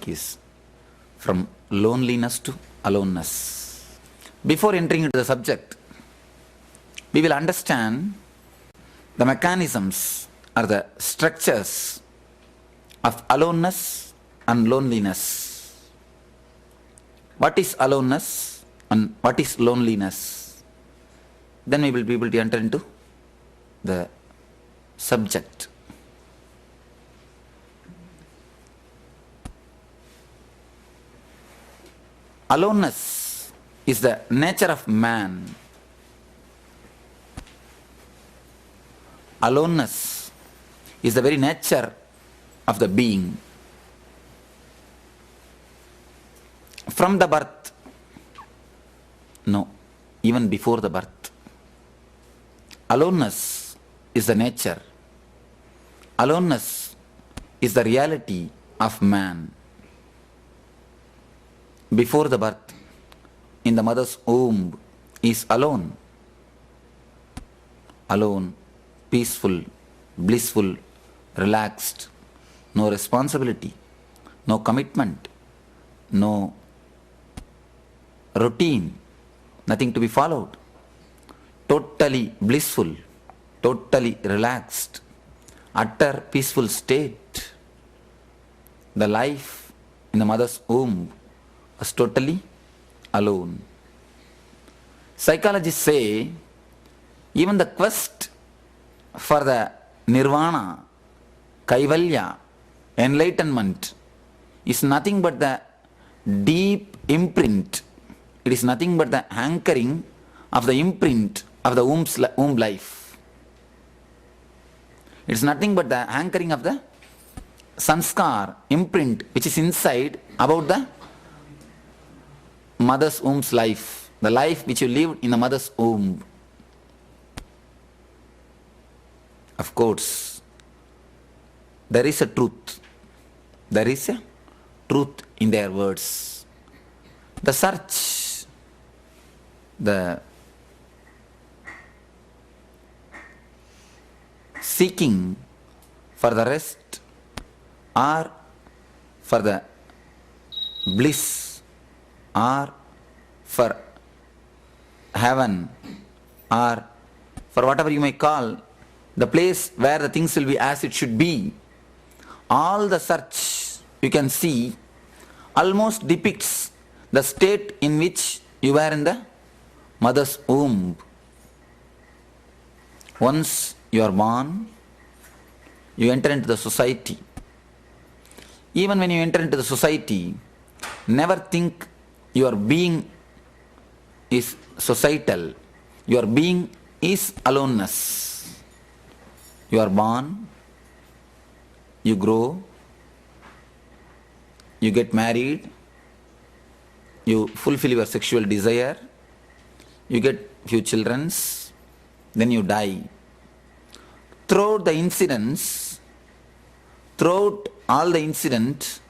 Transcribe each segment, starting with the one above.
is from loneliness to aloneness. Before entering into the subject, we will understand the mechanisms or the structures of aloneness and loneliness. What is aloneness and what is loneliness? Then we will be able to enter into the subject. Aloneness is the nature of man. Aloneness is the very nature of the being. From the birth, no, even before the birth, aloneness is the nature. Aloneness is the reality of man. Before the birth, in the mother's womb, is alone. Alone, peaceful, blissful, relaxed, no responsibility, no commitment, no routine, nothing to be followed. Totally blissful, totally relaxed, utter peaceful state. The life in the mother's womb was totally alone. Psychologists say even the quest for the nirvana, kaivalya, enlightenment is nothing but the deep imprint. It is nothing but the anchoring of the imprint of the womb life. It is nothing but the anchoring of the sanskar, imprint, which is inside about the mother's womb's life, the life which you lived in the mother's womb. Of course, there is a truth. There is a truth in their words. The search, the seeking for the rest or for the bliss or for heaven or for whatever you may call the place where the things will be as it should be. All the search you can see almost depicts the state in which you were in the mother's womb. Once you are born, you enter into the society. Even when you enter into the society, never think your being is societal. Your being is aloneness. You are born, you grow, you get married, you fulfill your sexual desire, you get few children, then you die. Throughout the incidents, throughout all the incident,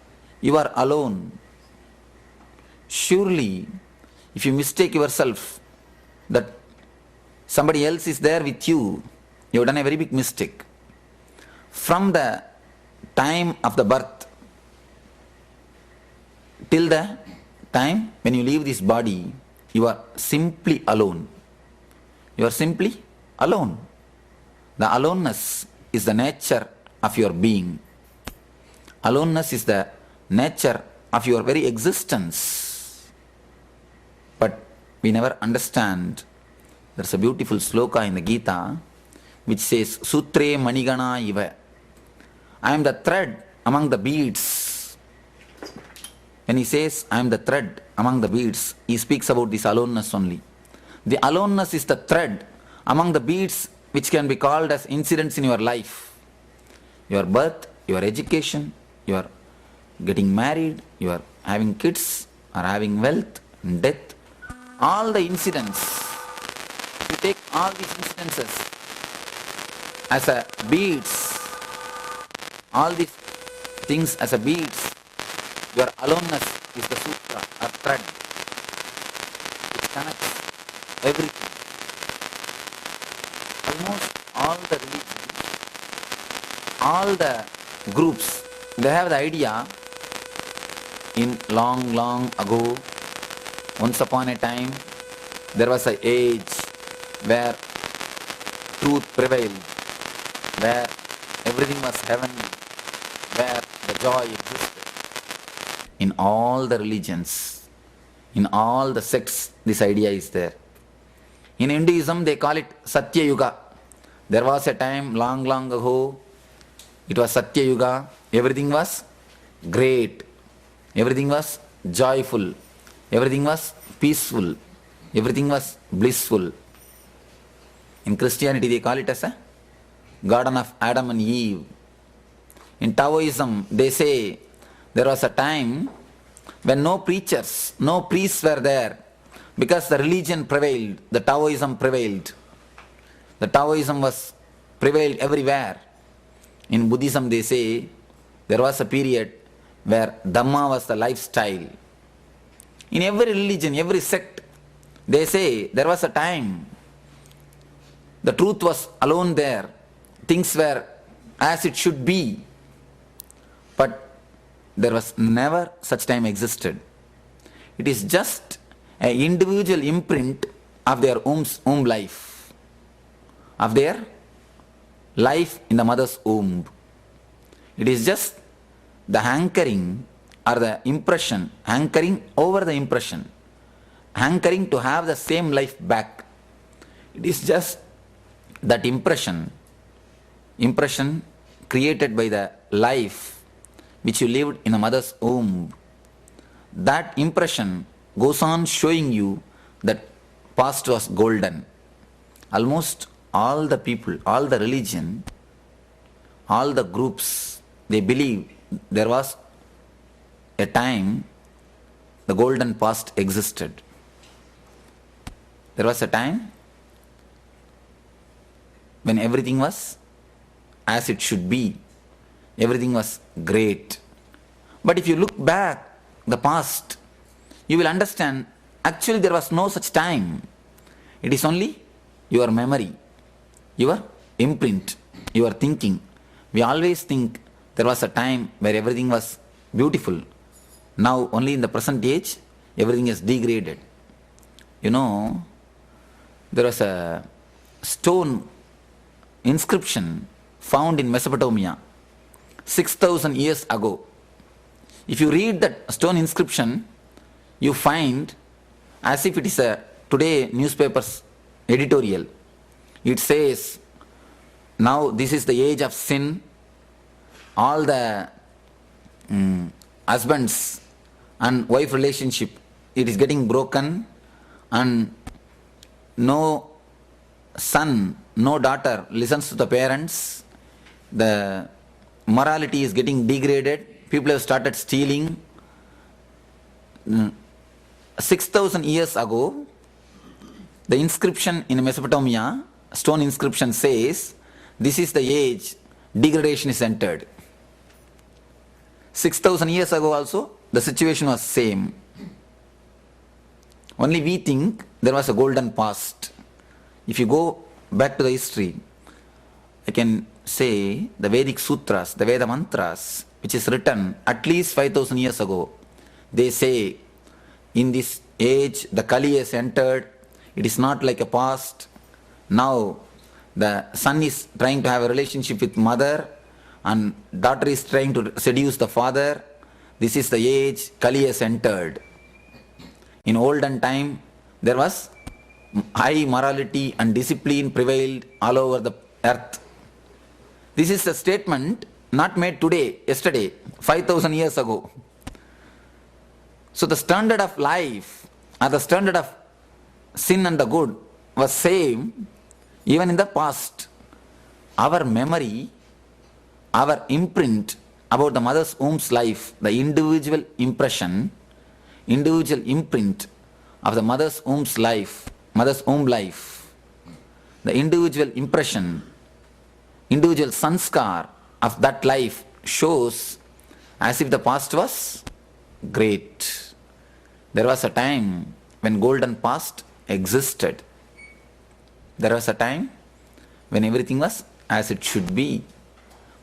you are alone. Surely, if you mistake yourself that somebody else is there with you, you have done a very big mistake. From the time of the birth till the time when you leave this body, you are simply alone. You are simply alone. The aloneness is the nature of your being. Aloneness is the nature of your very existence. But we never understand. There's a beautiful sloka in the Gita which says, Sutre Manigana Iva. I am the thread among the beads. When he says, I am the thread among the beads, he speaks about this aloneness only. The aloneness is the thread among the beads which can be called as incidents in your life. Your birth, your education, your getting married, your having kids, or having wealth, death, all the incidents. You take all these incidences as a beads, all these things as a beads. Your aloneness is the sutra or thread which connects everything. Almost all the religions, all the groups, they have the idea in long, long ago, once upon a time, there was an age where truth prevailed, where everything was heavenly, where the joy existed. In all the religions, in all the sects, this idea is there. In Hinduism, they call it Satya Yuga. There was a time long, long ago, it was Satya Yuga. Everything was great. Everything was joyful. Everything was peaceful. Everything was blissful. In Christianity, they call it as a Garden of Adam and Eve. In Taoism, they say there was a time when no preachers, no priests were there because the religion prevailed, the Taoism prevailed. The Taoism was prevailed everywhere. In Buddhism, they say there was a period where Dhamma was the lifestyle. In every religion, every sect, they say there was a time the truth was alone there. Things were as it should be. But there was never such time existed. It is just an individual imprint of their womb life, of their life in the mother's womb. It is just the hankering or the impression, hankering over the impression, hankering to have the same life back. It is just that impression created by the life which you lived in the mother's womb. That impression goes on showing you that past was golden. Almost all the people, all the religion, all the groups, they believe there was a time the golden past existed. There was a time when everything was as it should be. Everything was great. But if you look back the past, you will understand actually there was no such time. It is only your memory, your imprint, your thinking. We always think there was a time where everything was beautiful. Now only in the present age, everything is degraded. You know, there was a stone inscription found in Mesopotamia 6,000 years ago. If you read that stone inscription, you find as if it is a today newspaper's editorial. It says, now this is the age of sin. All the husbands and wife relationship, it is getting broken, and no son, no daughter listens to the parents. The morality is getting degraded. People have started stealing. 6,000 years ago, the inscription in Mesopotamia, stone inscription says, this is the age degradation is entered. 6,000 years ago also, the situation was same. Only we think there was a golden past. If you go back to the history, I can say the Vedic sutras, the Veda mantras, which is written at least 5,000 years ago, they say, in this age, the Kali has entered. It is not like a past. Now, the son is trying to have a relationship with mother, and daughter is trying to seduce the father. This is the age Kali has entered. In olden time, there was high morality and discipline prevailed all over the earth. This is a statement not made today, yesterday, 5,000 years ago. So the standard of life or the standard of sin and the good was same even in the past. Our memory, our imprint about the mother's womb's life, the individual impression, individual imprint of the mother's womb's life, mother's womb life, the individual impression, individual sanskar of that life shows as if the past was great. There was a time when golden past existed. There was a time when everything was as it should be.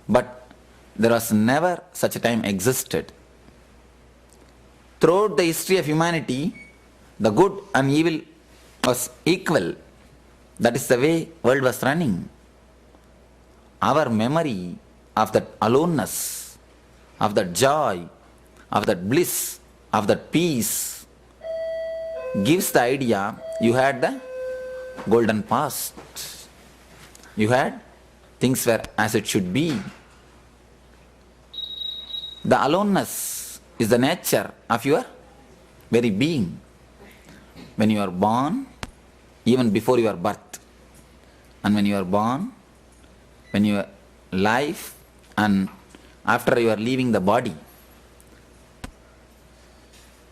But there was never such a time existed. Throughout the history of humanity, the good and evil was equal. That is the way world was running. Our memory of that aloneness, of that joy, of that bliss, of that peace gives the idea you had the golden past. You had things were as it should be. The aloneness is the nature of your very being. When you are born, even before your birth, and when you are born, when your life, and after you are leaving the body.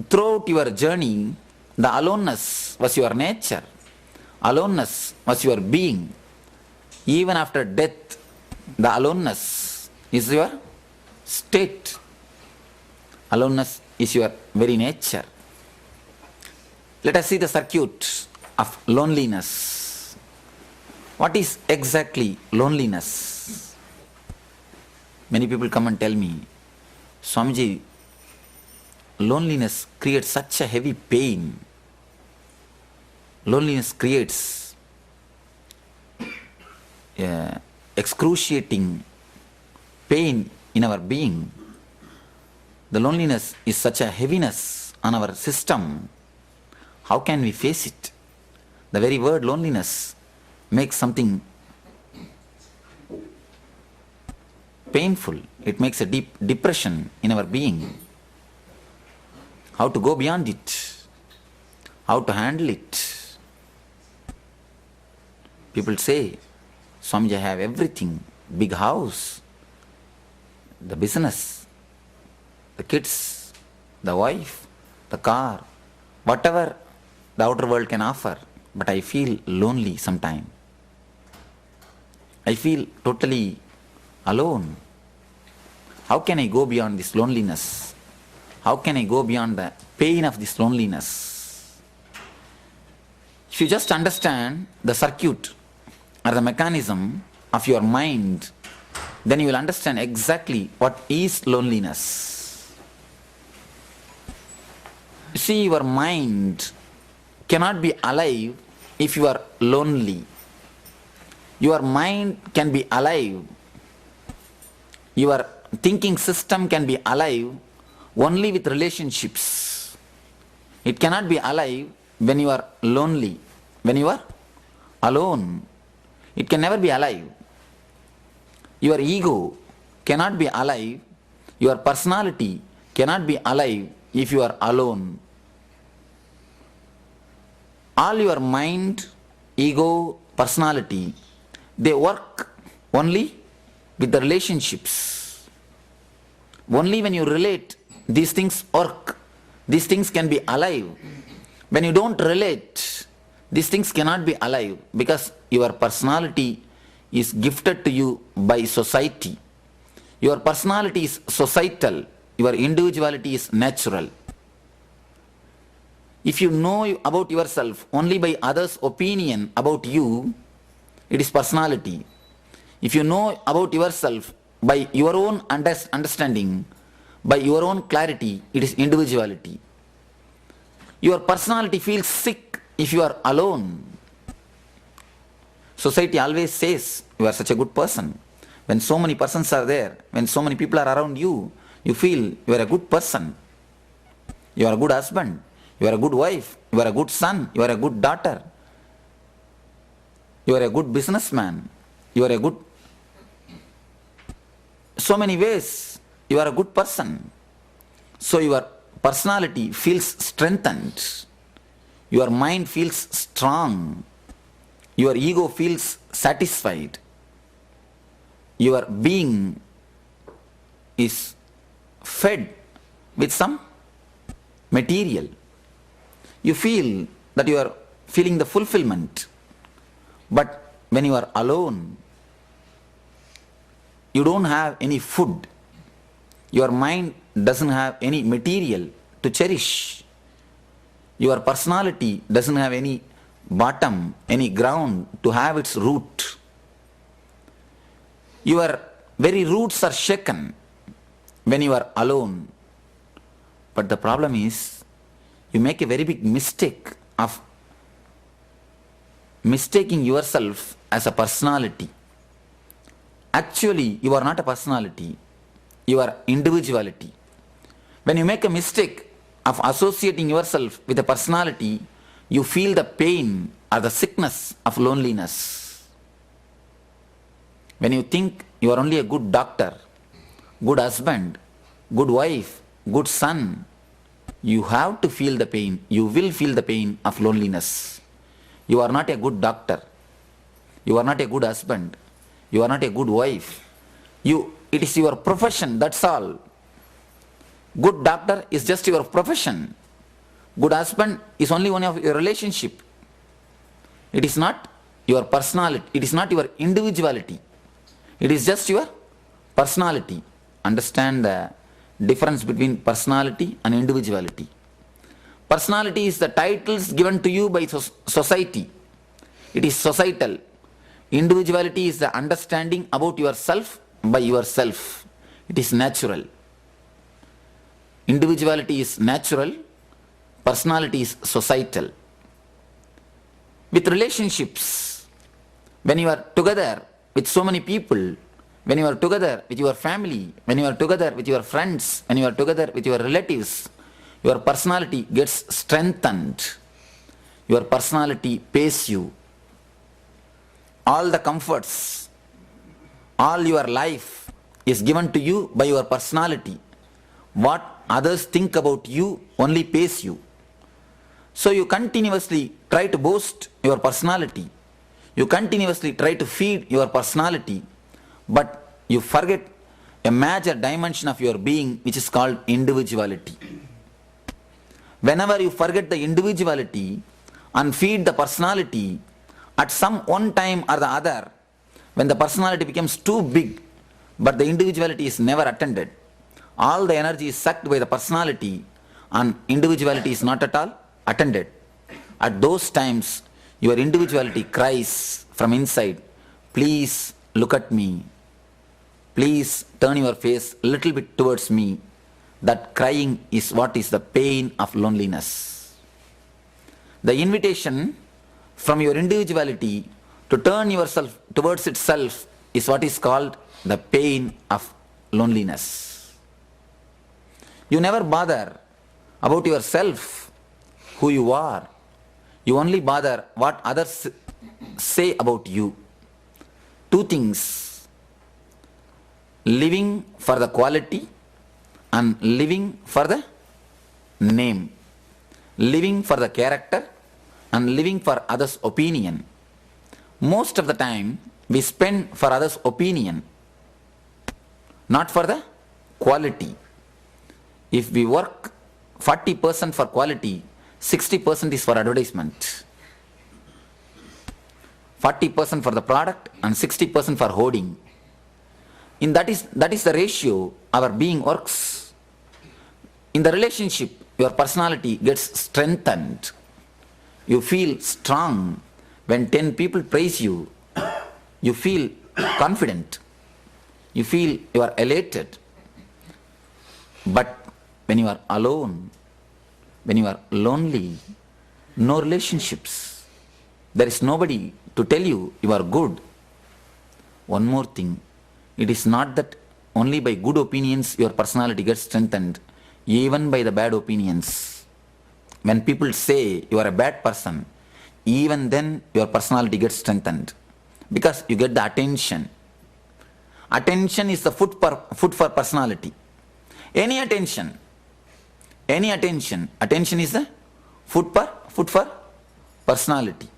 Throughout your journey, the aloneness was your nature. Aloneness was your being. Even after death, the aloneness is your state. Aloneness is your very nature. Let us see the circuit of loneliness. What is exactly loneliness? Many people come and tell me, Swamiji, loneliness creates such a heavy pain. Loneliness creates excruciating pain in our being. The loneliness is such a heaviness on our system. How can we face it? The very word loneliness makes something painful. It makes a deep depression in our being. How to go beyond it? How to handle it? People say, Swamiji, I have everything, big house, the business, the kids, the wife, the car, whatever the outer world can offer, but I feel lonely sometimes. I feel totally alone. How can I go beyond this loneliness? How can I go beyond the pain of this loneliness? If you just understand the circuit or the mechanism of your mind, then you will understand exactly what is loneliness. See, your mind cannot be alive if you are lonely. Your mind can be alive, your thinking system can be alive only with relationships. It cannot be alive when you are lonely, when you are alone. It can never be alive. Your ego cannot be alive, your personality cannot be alive if you are alone. All your mind, ego, personality, they work only with the relationships. Only when you relate, these things work. These things can be alive. When you don't relate, these things cannot be alive because your personality is gifted to you by society. Your personality is societal. Your individuality is natural. If you know about yourself only by others' opinion about you, it is personality. If you know about yourself by your own understanding, by your own clarity, it is individuality. Your personality feels sick if you are alone. Society always says you are such a good person. When so many persons are there, when so many people are around you, you feel you are a good person. You are a good husband. You are a good wife. You are a good son. You are a good daughter. You are a good businessman. You are a good... So many ways you are a good person. So your personality feels strengthened. Your mind feels strong. Your ego feels satisfied. Your being is fed with some material. You feel that you are feeling the fulfillment. But when you are alone, you don't have any food. Your mind doesn't have any material to cherish. Your personality doesn't have any bottom, any ground to have its root. Your very roots are shaken when you are alone. But the problem is, you make a very big mistake of mistaking yourself as a personality. Actually, you are not a personality, you are individuality. When you make a mistake of associating yourself with a personality, you feel the pain or the sickness of loneliness. When you think you are only a good doctor, good husband, good wife, good son, you have to feel the pain, you will feel the pain of loneliness. You are not a good doctor, you are not a good husband, you are not a good wife. It is your profession, that's all. Good doctor is just your profession. Good husband is only one of your relationship. It is not your personality, it is not your individuality. It is just your personality. Understand the difference between personality and individuality. Personality is the titles given to you by society. It is societal. Individuality is the understanding about yourself by yourself. It is natural. Individuality is natural. Personality is societal. With relationships, when you are together with so many people, when you are together with your family, when you are together with your friends, when you are together with your relatives, your personality gets strengthened. Your personality pays you. All the comforts, all your life is given to you by your personality. What others think about you only pays you. So you continuously try to boast your personality. You continuously try to feed your personality, but you forget a major dimension of your being, which is called individuality. Whenever you forget the individuality and feed the personality, at some one time or the other, when the personality becomes too big, but the individuality is never attended, all the energy is sucked by the personality and individuality is not at all attended. At those times, your individuality cries from inside, please look at me. Please turn your face a little bit towards me. That crying is what is the pain of loneliness. The invitation from your individuality to turn yourself towards itself is what is called the pain of loneliness. You never bother about yourself, who you are. You only bother what others say about you. Two things: living for the quality and living for the name. Living for the character and living for others' opinion. Most of the time we spend for others' opinion, not for the quality. If we work 40% for quality, 60% is for advertisement. 40% for the product and 60% for hoarding. That is the ratio our being works. In the relationship, your personality gets strengthened. You feel strong. When 10 people praise you, you feel confident. You feel you are elated. But when you are alone, when you are lonely, no relationships, there is nobody to tell you you are good. One more thing, it is not that only by good opinions your personality gets strengthened, even by the bad opinions. When people say you are a bad person, even then your personality gets strengthened, because you get the attention. Attention is the food for personality. Any attention is the food for personality.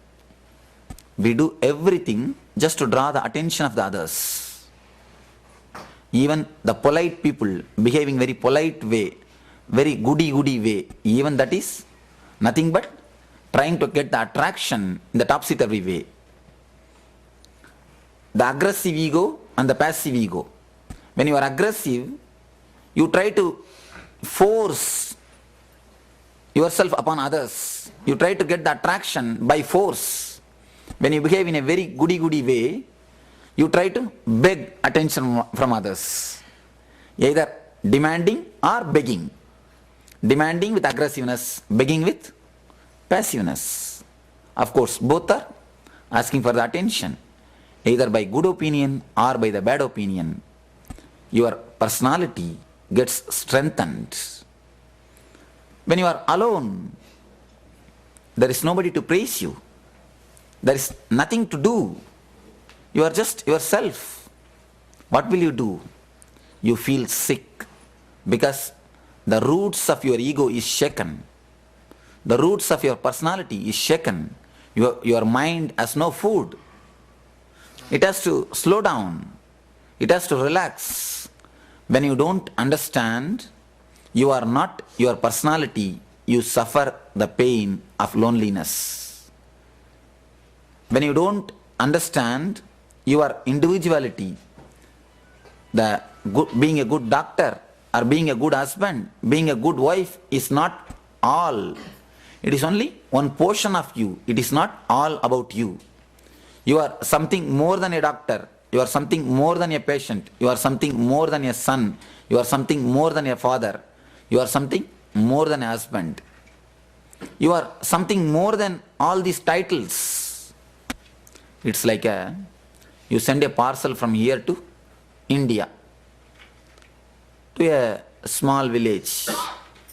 We do everything just to draw the attention of the others. Even the polite people behaving very polite way, very goody way, even that is nothing but trying to get the attraction in the topsy-turvy way. The aggressive ego and the passive ego. When you are aggressive, you try to force yourself upon others. You try to get the attraction by force. When you behave in a very goody way, you try to beg attention from others, either demanding or begging. demanding with aggressiveness, begging with passiveness. Of course, both are asking for the attention, either by good opinion or by the bad opinion. Your personality gets strengthened. When you are alone, there is nobody to praise you. There is nothing to do. You are just yourself. What will you do? You feel sick because the roots of your ego is shaken. The roots of your personality is shaken. Your mind has no food. It has to slow down. It has to relax. When you don't understand, you are not your personality, you suffer the pain of loneliness. When you don't understand your individuality, being a good doctor or being a good husband, being a good wife is not all. It is only one portion of you. It is not all about you. You are something more than a doctor. You are something more than a patient. You are something more than a son. You are something more than a father. You are something more than a husband. You are something more than all these titles. It's like you send a parcel from here to India, to a small village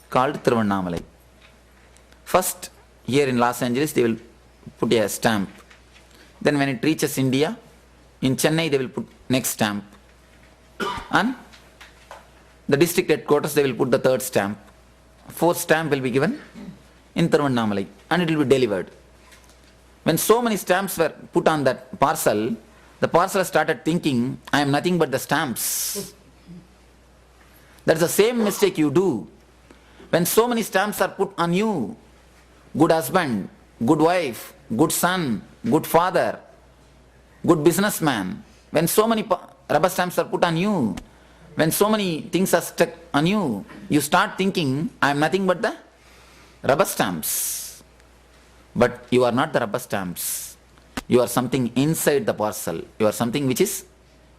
called Thiruvannamalai. First, here in Los Angeles, they will put a stamp. Then when it reaches India, in Chennai, they will put next stamp. And the district headquarters, they will put the third stamp. Fourth stamp will be given in Thiruvannamalai and it will be delivered. When so many stamps were put on that parcel, the parcel started thinking, I am nothing but the stamps. That's the same mistake you do. When so many stamps are put on you, good husband, good wife, good son, good father, good businessman, when so many rubber stamps are put on you, when so many things are stuck on you, you start thinking, I am nothing but the rubber stamps. But you are not the rubber stamps. You are something inside the parcel. You are something which is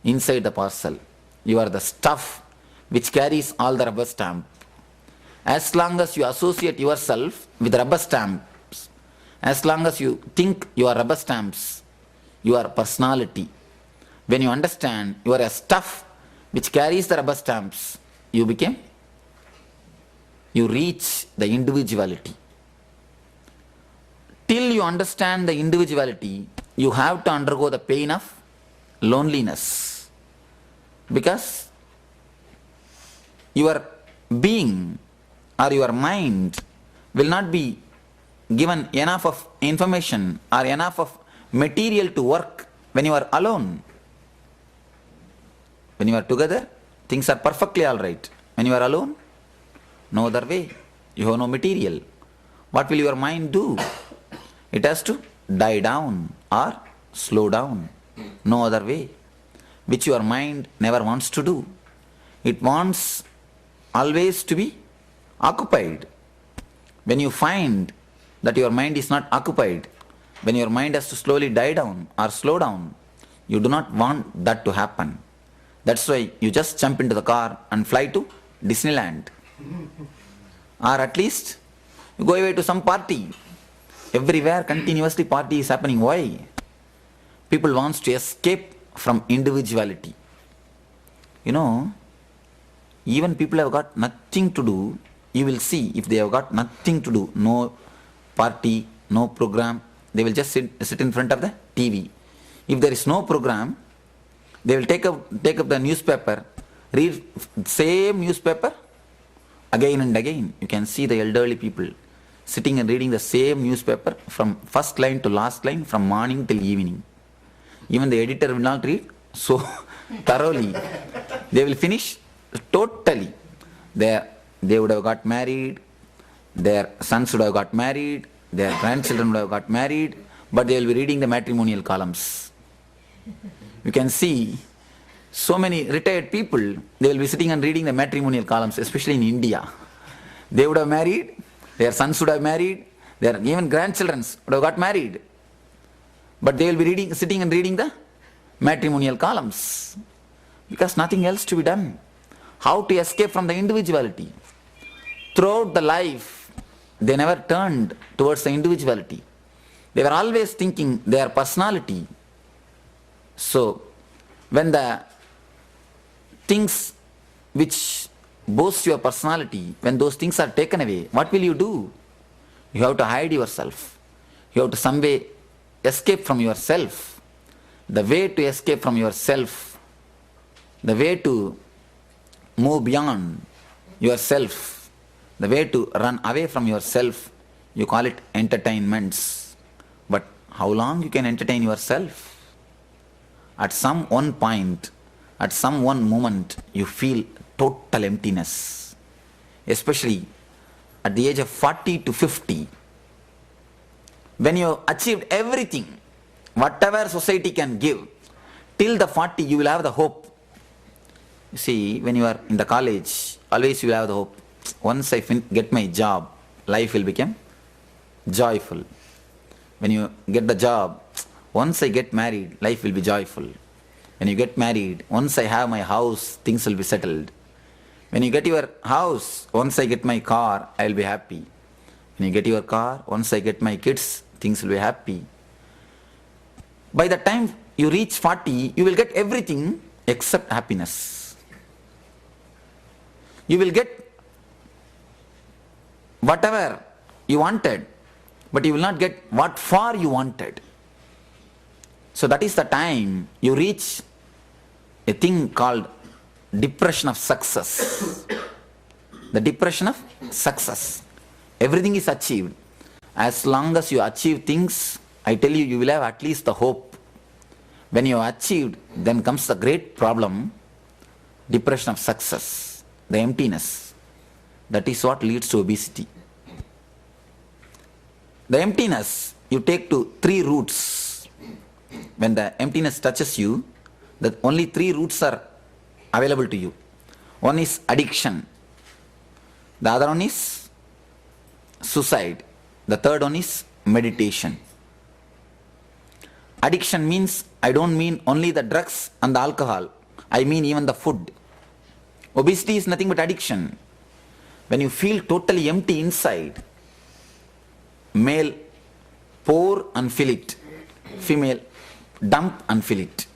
inside the parcel. You are the stuff which carries all the rubber stamp. As long as you associate yourself with rubber stamps, as long as you think you are rubber stamps, you are personality. When you understand you are a stuff which carries the rubber stamps, you reach the individuality. Till you understand the individuality, you have to undergo the pain of loneliness. Because your being or your mind will not be given enough of information or enough of material to work when you are alone. When you are together, things are perfectly all right. When you are alone, no other way. You have no material. What will your mind do? It has to die down or slow down. No other way. Which your mind never wants to do. It wants always to be occupied. When you find that your mind is not occupied, when your mind has to slowly die down or slow down, you do not want that to happen. That's why you just jump into the car and fly to Disneyland. Or at least you go away to some party. Everywhere continuously party is happening. Why? People want to escape from individuality. You know, even people have got nothing to do, you will see if they have got nothing to do, no party, no program, they will just sit in front of the TV. If there is no program, they will take up the newspaper, read same newspaper again and again. You can see the elderly people sitting and reading the same newspaper from first line to last line, from morning till evening. Even the editor will not read so thoroughly. They will finish totally. They would have got married, their sons would have got married, their grandchildren would have got married, but they will be reading the matrimonial columns. You can see so many retired people, they will be sitting and reading the matrimonial columns, especially in India. They would have married, their sons would have married, their even grandchildren would have got married. But they will be sitting and reading the matrimonial columns. Because nothing else to be done. How to escape from the individuality? throughout the life, they never turned towards the individuality. They were always thinking their personality. So, when the things which boast your personality, when those things are taken away, what will you do? You have to hide yourself. You have to some way escape from yourself. The way to escape from yourself, the way to move beyond yourself, the way to run away from yourself, you call it entertainments. But how long you can entertain yourself? At some one point, at some one moment, you feel total emptiness. Especially at the age of 40 to 50, when you achieved everything, whatever society can give, till the 40 you will have the hope. You see, when you are in the college, always you will have the hope. Once I get my job, life will become joyful. When you get the job, once I get married, life will be joyful. When you get married, once I have my house, things will be settled. When you get your house, once I get my car, I will be happy. When you get your car, once I get my kids, things will be happy. By the time you reach 40, you will get everything except happiness. You will get whatever you wanted, but you will not get what for you wanted. So that is the time you reach a thing called depression of success. The depression of success. Everything is achieved. As long as you achieve things, I tell you, you will have at least the hope. When you have achieved, then comes the great problem, depression of success, the emptiness. That is what leads to obesity. The emptiness, you take to 3 routes. When the emptiness touches you, that only 3 routes are available to you. One is addiction. The other one is suicide. The third one is meditation. Addiction means, I don't mean only the drugs and the alcohol. I mean even the food. Obesity is nothing but addiction. When you feel totally empty inside, male, pour and fill it. Female, dump and fill it.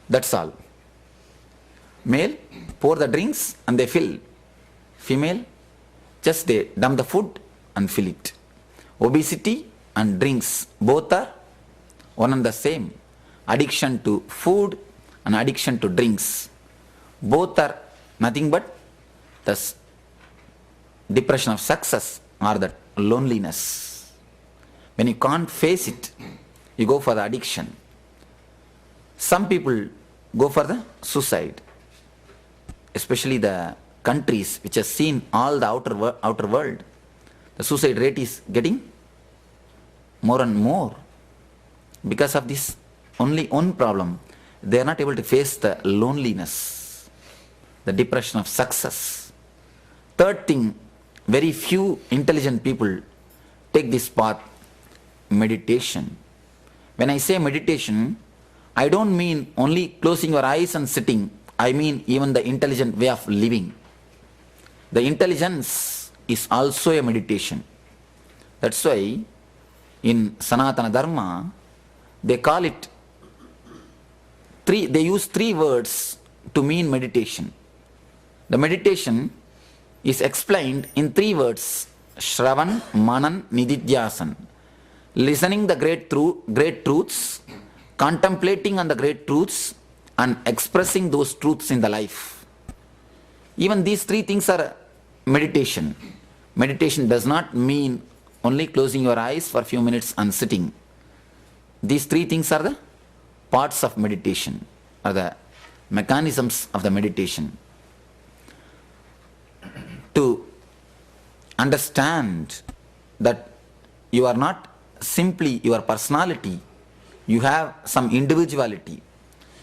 That's all. Male, pour the drinks and they fill. Female, just they dump the food and fill it. Obesity and drinks, both are one and the same. Addiction to food and addiction to drinks, both are nothing but the depression of success or the loneliness. When you can't face it, you go for the addiction. Some people go for the suicide, especially the countries which have seen all the outer world. The suicide rate is getting more and more because of this only one problem. They are not able to face the loneliness, the depression of success. Third thing, very few intelligent people take this path, meditation. When I say meditation, I don't mean only closing your eyes and sitting. I mean even the intelligent way of living. The intelligence is also a meditation. That's why in Sanatana Dharma, they call it they use 3 words to mean meditation. The meditation is explained in 3 words: Shravan, Manan, Nididhyasan. Listening the great truths, contemplating on the great truths, and expressing those truths in the life. Even these 3 things are meditation. Meditation does not mean only closing your eyes for a few minutes and sitting. These 3 things are the parts of meditation, or the mechanisms of the meditation. To understand that you are not simply your personality, you have some individuality.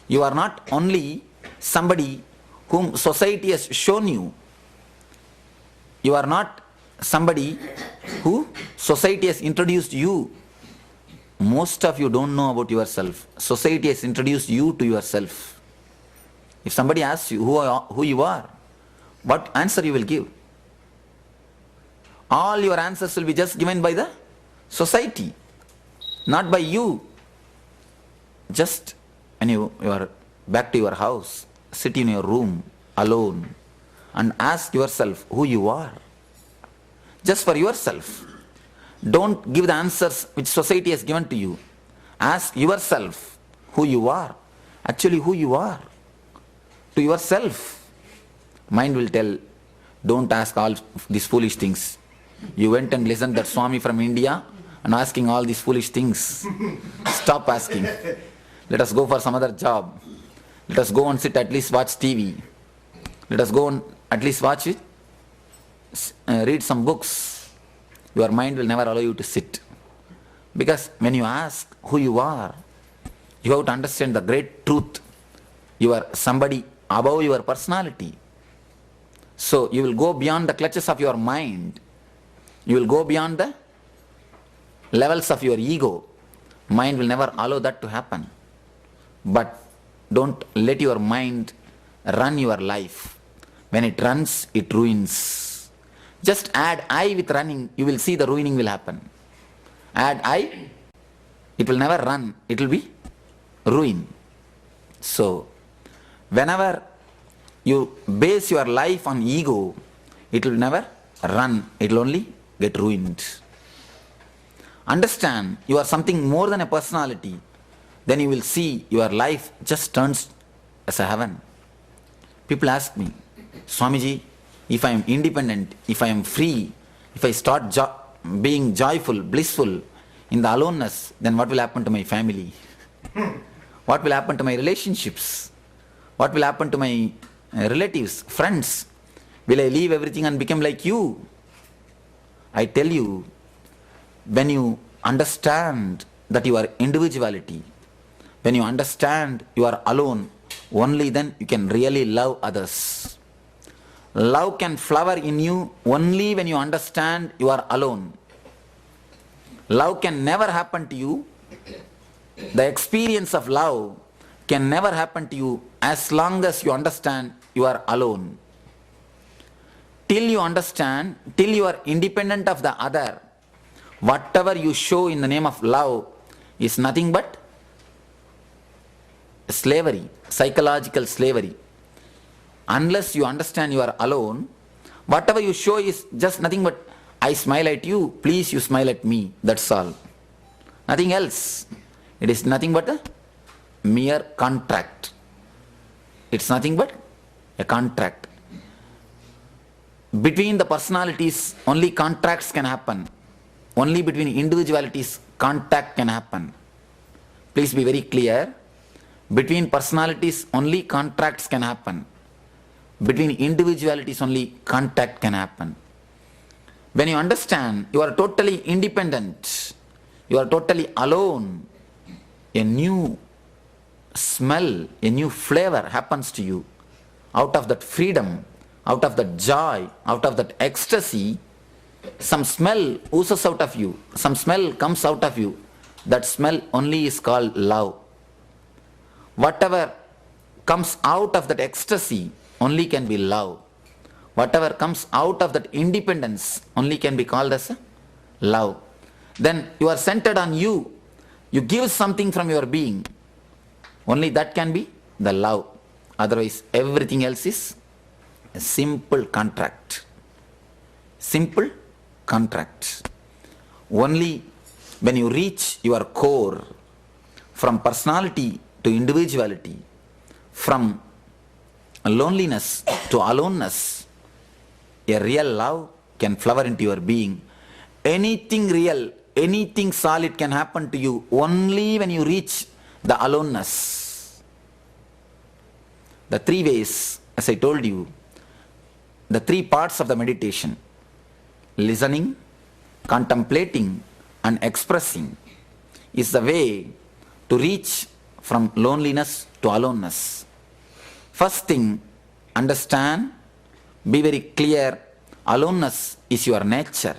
You are not only somebody whom society has shown you. You are not somebody who society has introduced you. Most of you don't know about yourself. Society has introduced you to yourself. If somebody asks you who you are, what answer you will give? All your answers will be just given by the society, not by you. Just when you are back to your house, sit in your room alone and ask yourself who you are. Just for yourself. Don't give the answers which society has given to you. Ask yourself who you are. Actually who you are. To yourself. Mind will tell, don't ask all these foolish things. You went and listened that Swami from India and asking all these foolish things. Stop asking. Let us go for some other job. Let us go and sit, at least watch TV. Let us go and at least watch it. Read some books. Your mind will never allow you to sit. Because when you ask who you are, you have to understand the great truth. You are somebody above your personality. So you will go beyond the clutches of your mind. You will go beyond the levels of your ego. Mind will never allow that to happen. But don't let your mind run your life. When it runs, it ruins. Just add I with running, you will see the ruining will happen. Add I, it will never run, it will be ruin. So, whenever you base your life on ego, it will never run, it will only get ruined. Understand, you are something more than a personality. Then you will see your life just turns as a heaven. People ask me, Swamiji, if I am independent, if I am free, if I start being joyful, blissful in the aloneness, then what will happen to my family? What will happen to my relationships? What will happen to my relatives, friends? Will I leave everything and become like you? I tell you, when you understand that you are individuality, when you understand you are alone, only then you can really love others. Love can flower in you only when you understand you are alone. Love can never happen to you. The experience of love can never happen to you as long as you understand you are alone. Till you understand, till you are independent of the other, whatever you show in the name of love is nothing but slavery, psychological slavery. Unless you understand you are alone, whatever you show is just nothing but I smile at you, please you smile at me, that's all. Nothing else. It is nothing but a mere contract. It's nothing but a contract. Between the personalities, only contracts can happen. Only between individualities, contact can happen. Please be very clear. Between personalities, only contracts can happen. Between individualities, only contact can happen. When you understand, you are totally independent. You are totally alone. A new smell, a new flavor happens to you. Out of that freedom, out of that joy, out of that ecstasy, some smell oozes out of you. Some smell comes out of you. That smell only is called love. Whatever comes out of that ecstasy only can be love. Whatever comes out of that independence only can be called as love. Then you are centered on you. You give something from your being. Only that can be the love. Otherwise everything else is a simple contract. Simple contract. Only when you reach your core, from personality to individuality, from loneliness to aloneness, a real love can flower into your being. Anything real, anything solid can happen to you only when you reach the aloneness. The three ways, as I told you, the three parts of the meditation: listening, contemplating, and expressing, is the way to reach from loneliness to aloneness. First thing, understand, be very clear, aloneness is your nature.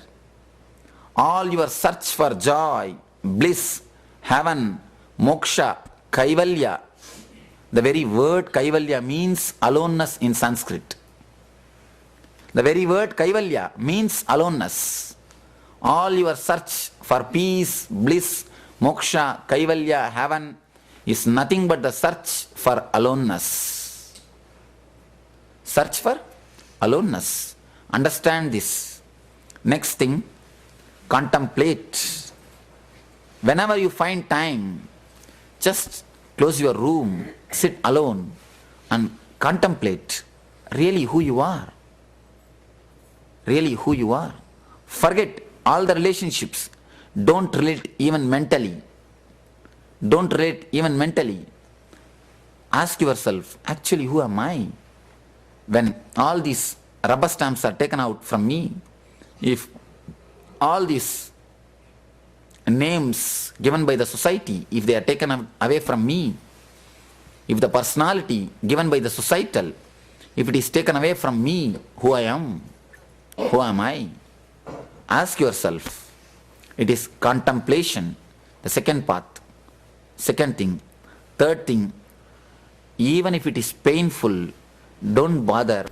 All your search for joy, bliss, heaven, moksha, kaivalya, the very word kaivalya means aloneness in Sanskrit. The very word Kaivalya means aloneness. All your search for peace, bliss, moksha, Kaivalya, heaven is nothing but the search for aloneness. Search for aloneness. Understand this. Next thing, contemplate. Whenever you find time, just close your room, sit alone and contemplate really who you are. Really who you are. Forget all the relationships. Don't relate even mentally. Don't relate even mentally. Ask yourself, actually who am I? When all these rubber stamps are taken out from me, if all these names given by the society, if they are taken away from me, if the personality given by the societal, if it is taken away from me, who I am, who am I? Ask yourself. It is contemplation, the second path. Second thing. Third thing, even if it is painful, don't bother.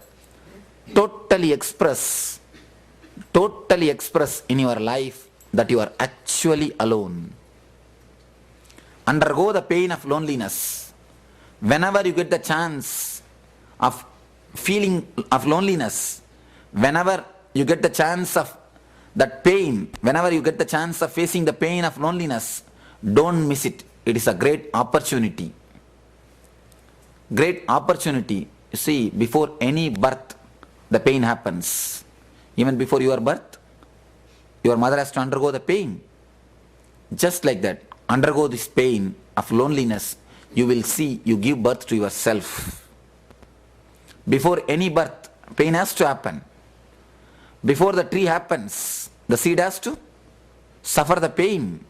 Totally express in your life that you are actually alone. Undergo the pain of loneliness. Whenever you get the chance of feeling of loneliness, whenever you get the chance of that pain, whenever you get the chance of facing the pain of loneliness, don't miss it. It is a great opportunity. Great opportunity. You see, before any birth, the pain happens. Even before your birth, your mother has to undergo the pain. Just like that, undergo this pain of loneliness, you will see you give birth to yourself. Before any birth, pain has to happen. Before the tree happens, the seed has to suffer the pain.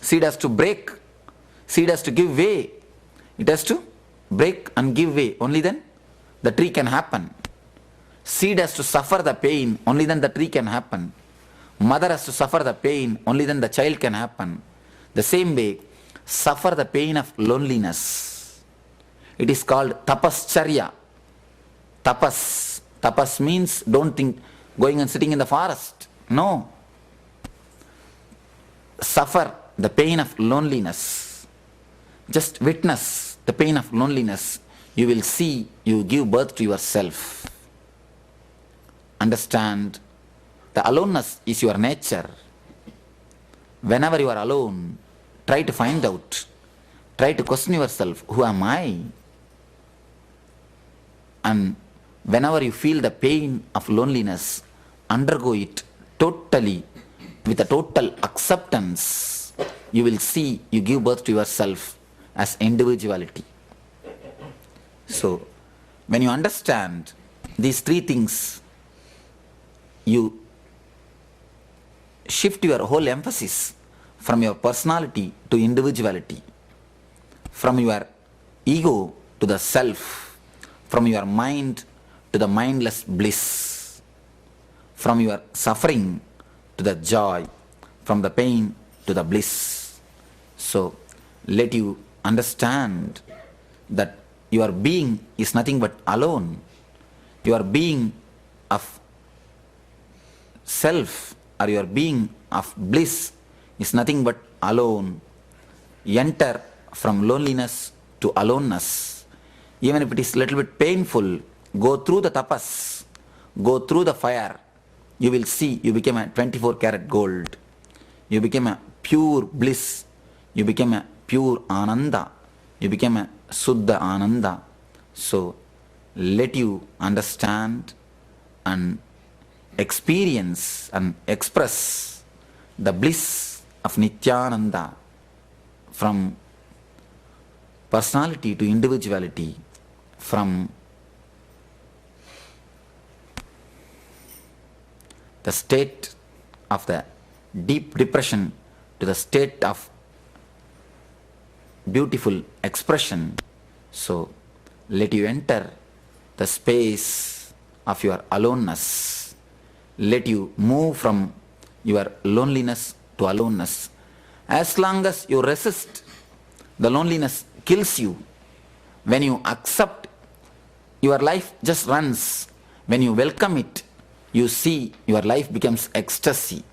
Seed has to break. Seed has to give way. It has to break and give way. Only then the tree can happen. Seed has to suffer the pain. Only then the tree can happen. Mother has to suffer the pain. Only then the child can happen. The same way, suffer the pain of loneliness. It is called tapascharya. Tapas. Tapas means don't think going and sitting in the forest. No. Suffer the pain of loneliness. Just witness the pain of loneliness. You will see you give birth to yourself. Understand, the aloneness is your nature. Whenever you are alone, try to find out. Try to question yourself, who am I? And whenever you feel the pain of loneliness, undergo it totally, with a total acceptance. You will see you give birth to yourself as individuality. So, when you understand these three things, you shift your whole emphasis from your personality to individuality, from your ego to the self, from your mind to the mindless bliss, from your suffering to the joy, from the pain to the bliss. So, let you understand that your being is nothing but alone. Your being of self or your being of bliss is nothing but alone. Enter from loneliness to aloneness. Even if it is a little bit painful, go through the tapas, go through the fire. You will see you became a 24 karat gold. You became a pure bliss. You became a pure ananda. You became a suddha ananda. So let you understand and experience and express the bliss of Nityananda from personality to individuality, from the state of the deep depression to the state of beautiful expression. So let you enter the space of your aloneness. Let you move from your loneliness to aloneness. As long as you resist, the loneliness kills you. When you accept, your life just runs. When you welcome it, you see your life becomes ecstasy.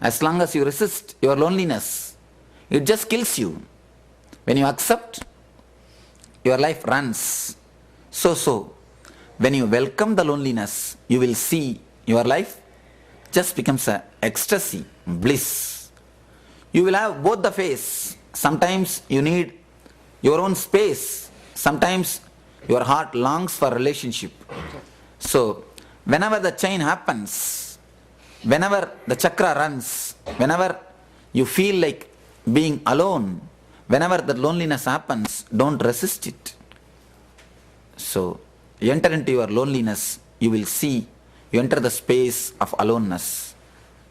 As long as you resist your loneliness, it just kills you. When you accept, your life runs. So, when you welcome the loneliness, you will see your life just becomes a ecstasy, bliss. You will have both the phase. Sometimes you need your own space. Sometimes your heart longs for relationship. So, whenever the chain happens, whenever the chakra runs, whenever you feel like being alone, whenever the loneliness happens, don't resist it. So, enter into your loneliness, you will see, you enter the space of aloneness.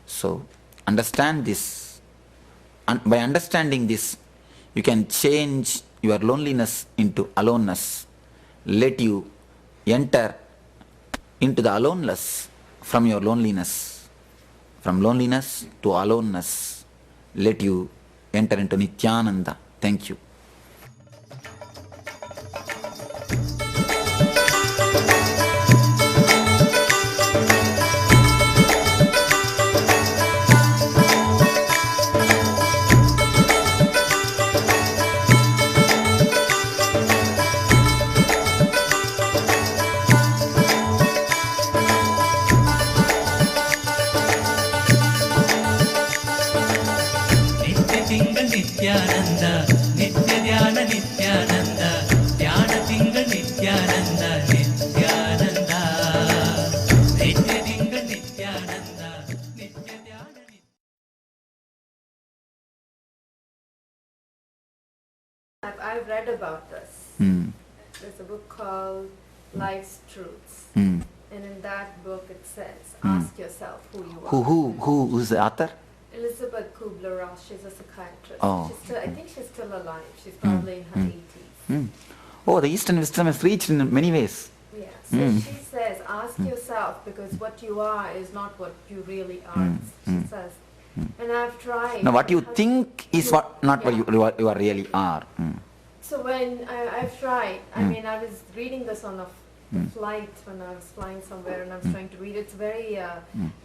So, understand this. And by understanding this, you can change your loneliness into aloneness. Let you enter into the aloneness from your loneliness. From loneliness to aloneness. Let you enter into Nityananda. Thank you. I've read about this. There's a book called Life's Truths. And in that book it says, ask yourself who you are. Who is the author? Elizabeth Kubler-Ross, she's a psychiatrist. Oh. I think she's still alive. She's probably in her 80s. Oh, the Eastern wisdom has reached in many ways. Yeah, so she says, ask yourself, because what you are is not what you really are. She says, and I've tried. Now, what you think is not what you are really are. So when I've tried, I mean, I was reading this on a flight when I was flying somewhere, and I was trying to read. It's very,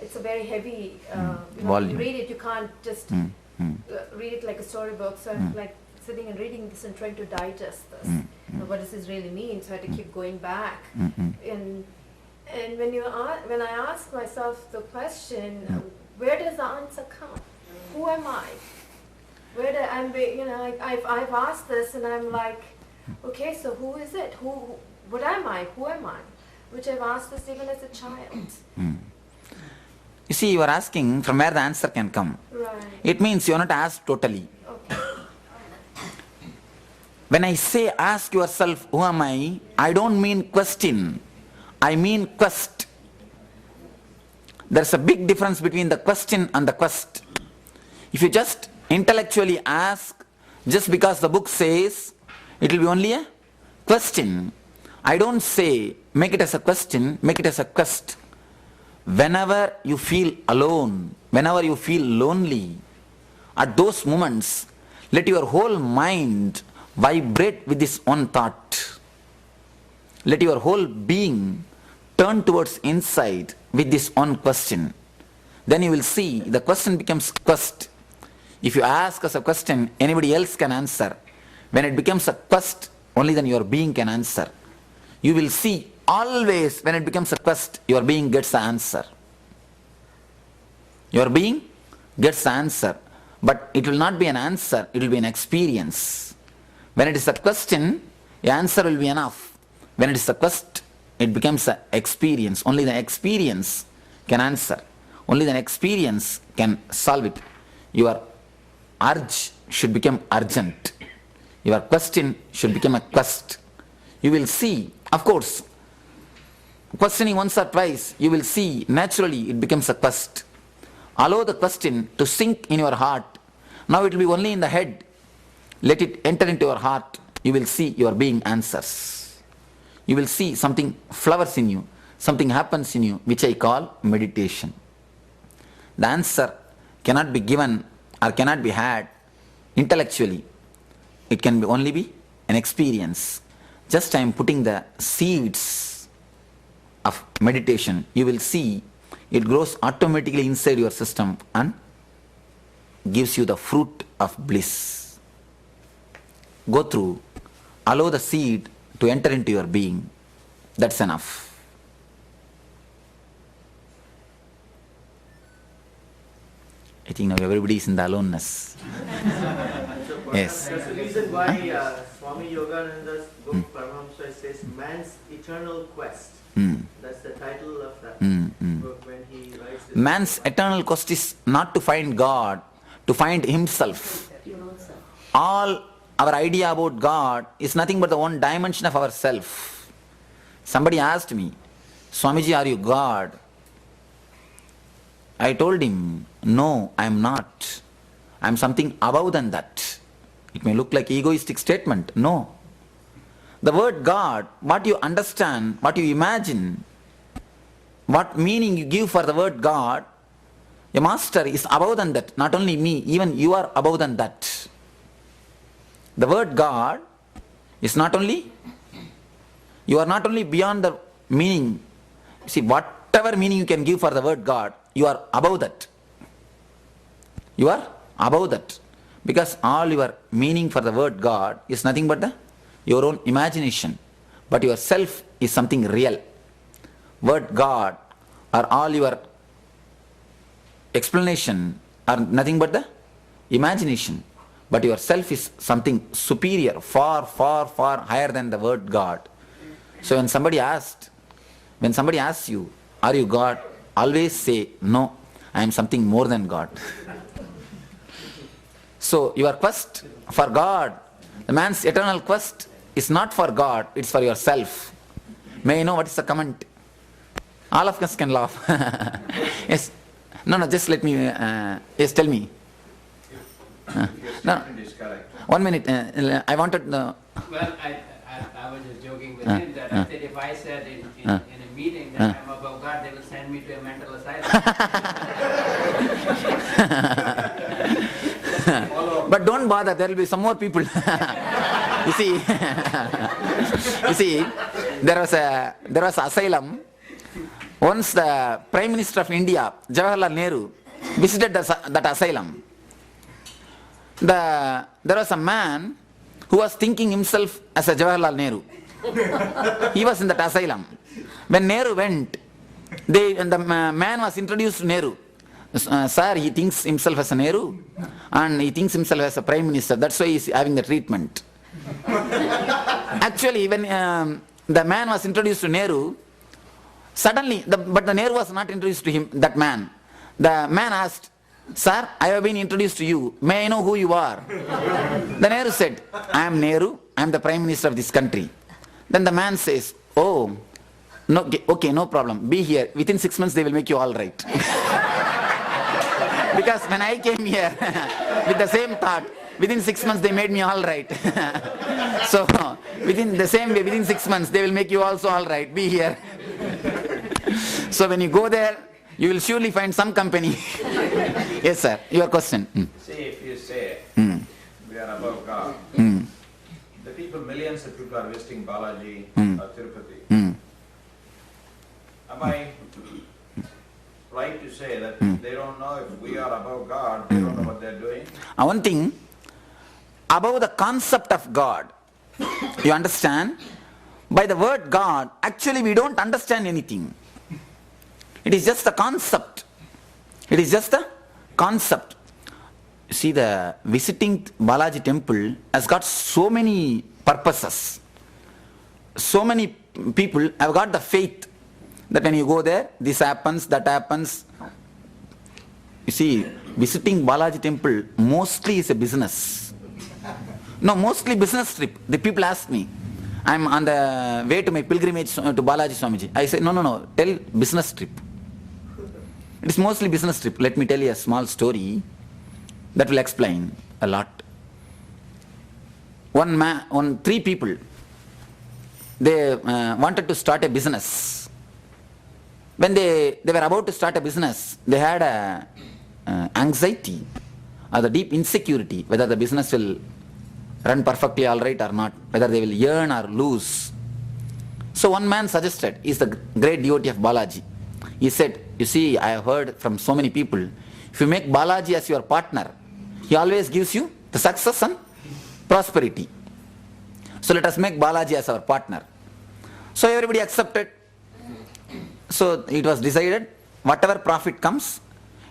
it's a very heavy. When you read it, you can't just read it like a storybook. So I'm like sitting and reading this and trying to digest this. What does this really mean? So I had to keep going back. And when I ask myself the question, where does the answer come? Who am I? Where do I've asked this, and I'm like, okay, so who is it? What am I? Who am I? Which I've asked this even as a child. You see, you are asking from where the answer can come. Right. It means you are not asked totally. Okay. When I say ask yourself, who am I don't mean question. I mean quest. There's a big difference between the question and the quest. If you just intellectually ask, just because the book says, it will be only a question. I don't say, make it as a question, make it as a quest. Whenever you feel alone, whenever you feel lonely, at those moments, let your whole mind vibrate with this one thought. Let your whole being turn towards inside with this one question. Then you will see the question becomes quest. If you ask us a question, anybody else can answer. When it becomes a quest, only then your being can answer. You will see always when it becomes a quest, your being gets the answer. Your being gets the answer. But it will not be an answer, it will be an experience. When it is a question, the answer will be enough. When it is a quest, it becomes an experience. Only the experience can answer. Only the experience can solve it. Your urge should become urgent. Your question should become a quest. You will see, of course, questioning once or twice, you will see naturally it becomes a quest. Allow the question to sink in your heart. Now it will be only in the head. Let it enter into your heart. You will see your being answers. You will see something flowers in you. Something happens in you, which I call meditation. The answer cannot be given or cannot be had intellectually. It can only be an experience. Just I am putting the seeds of meditation, you will see it grows automatically inside your system and gives you the fruit of bliss. Go through, allow the seed to enter into your being. That's enough. I think now everybody is in the aloneness. Yes. That's the reason why Swami Yogananda's book Paramahamsa says Man's Eternal Quest. That's the title of that book when he writes this. Man's eternal quest is not to find God, to find himself. All our idea about God is nothing but the one dimension of ourself. Somebody asked me, Swamiji, are you God? I told him, no, I am not. I am something above than that. It may look like egoistic statement. No. The word God, what you understand, what you imagine, what meaning you give for the word God, a master is above than that. Not only me, even you are above than that. The word God is not only, you are not only beyond the meaning. See, whatever meaning you can give for the word God, you are above that. You are above that. Because all your meaning for the word God is nothing but your own imagination. But your self is something real. Word God or all your explanation are nothing but the imagination. But your self is something superior, far, far, far higher than the word God. So when somebody asks you, are you God? Always say, no, I am something more than God. So your quest for God, the man's eternal quest is not for God, it's for yourself. May I know what is the comment? All of us can laugh. Yes. No, just let me, yes, tell me. No, 1 minute. I wanted. Well, I was just joking with him that I said if I said in a meeting that I'm above God, they will send me to a mental asylum. But don't bother. There will be some more people. You see, there was an asylum. Once the Prime Minister of India, Jawaharlal Nehru, visited that asylum. There was a man who was thinking himself as a Jawaharlal Nehru. He was in that asylum. When Nehru went, the man was introduced to Nehru. Sir, he thinks himself as a Nehru and he thinks himself as a Prime Minister. That's why he is having the treatment. Actually, when the man was introduced to Nehru, suddenly, but the Nehru was not introduced to him, that man. The man asked, Sir, I have been introduced to you. May I know who you are? The Nehru said, I am Nehru. I am the Prime Minister of this country. Then the man says, oh, no, okay, no problem. Be here. Within 6 months, they will make you all right. Because when I came here with the same thought, within 6 months, they made me all right. So, within the same way, within 6 months, they will make you also all right. Be here. So, when you go there, you will surely find some company. Yes, sir. Your question. See, if you say we are above God, the people, millions of people are visiting Balaji or Tirupati. Am I right to say that they don't know if we are above God, they don't know what they're doing? One thing, above the concept of God, you understand? By the word God, actually we don't understand anything. It is just a concept. It is just a concept. See, the visiting Balaji temple has got so many purposes. So many people have got the faith that when you go there, this happens, that happens. You see, visiting Balaji temple mostly is a business. No, mostly business trip. The people ask me, I'm on the way to my pilgrimage to Balaji Swamiji. I say, no, tell business trip. It is mostly business trip. Let me tell you a small story that will explain a lot. Three people, they wanted to start a business. When they were about to start a business, they had a anxiety or the deep insecurity whether the business will run perfectly all right or not, whether they will earn or lose. So one man suggested, he's the great devotee of Balaji. He said, you see, I have heard from so many people, if you make Balaji as your partner, he always gives you the success and prosperity. So let us make Balaji as our partner. So everybody accepted. So it was decided, whatever profit comes,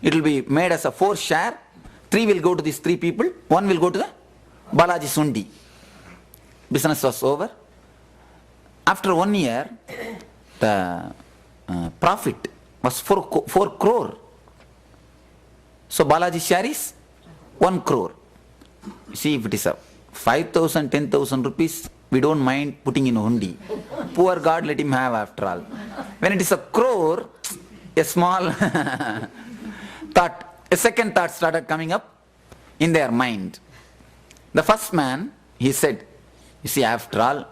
it will be made as a 4 share. 3 will go to these 3 people, 1 will go to the Balaji Sundi. Business was over. After 1 year, the profit was 4 crore. So Balaji share is 1 crore. You see, if it is a 5,000, 10,000 rupees, we don't mind putting in hundi. Poor God, let him have after all. When it is a crore, a small thought, a second thought started coming up in their mind. The first man, he said, you see, after all,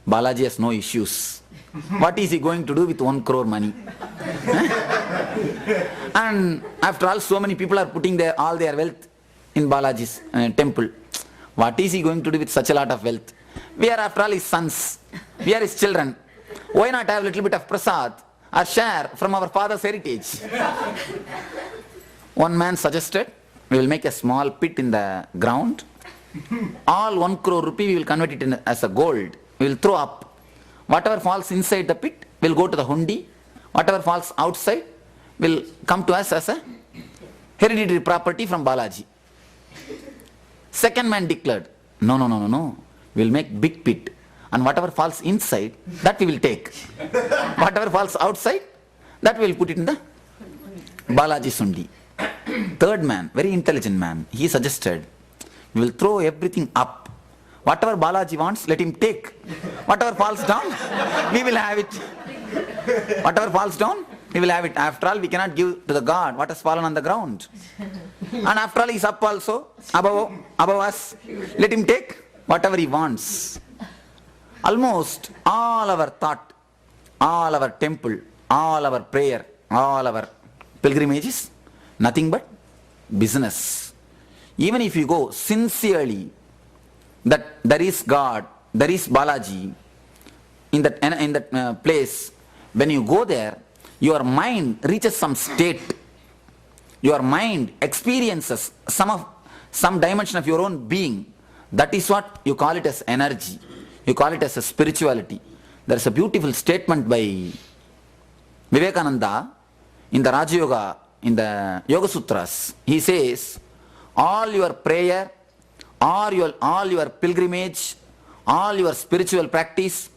Balaji has no issues. What is he going to do with 1 crore money? And after all, so many people are putting all their wealth in Balaji's temple. What is he going to do with such a lot of wealth? We are after all his sons. We are his children. Why not have a little bit of prasad or share from our father's heritage? One man suggested, we will make a small pit in the ground. All 1 crore rupee we will convert it as a gold. We will throw up. Whatever falls inside the pit will go to the hundi. Whatever falls outside will come to us as a hereditary property from Balaji. Second man declared, no. We will make big pit. And whatever falls inside, that we will take. Whatever falls outside, that we will put it in the Balaji Sundi. Third man, very intelligent man, he suggested, we will throw everything up. Whatever Balaji wants, let him take. Whatever falls down, we will have it. Whatever falls down, we will have it. After all, we cannot give to the God what has fallen on the ground. And after all, he is up also, above us. Let him take whatever he wants. Almost all our thought, all our temple, all our prayer, all our pilgrimages, nothing but business. Even if you go sincerely, that there is God, there is Balaji in that place, when you go there, your mind reaches some state. Your mind experiences some dimension of your own being. That is what you call it as energy. You call it as a spirituality. There is a beautiful statement by Vivekananda in the Raja Yoga, in the Yoga Sutras. He says, all your prayer, all your pilgrimage, all your spiritual practice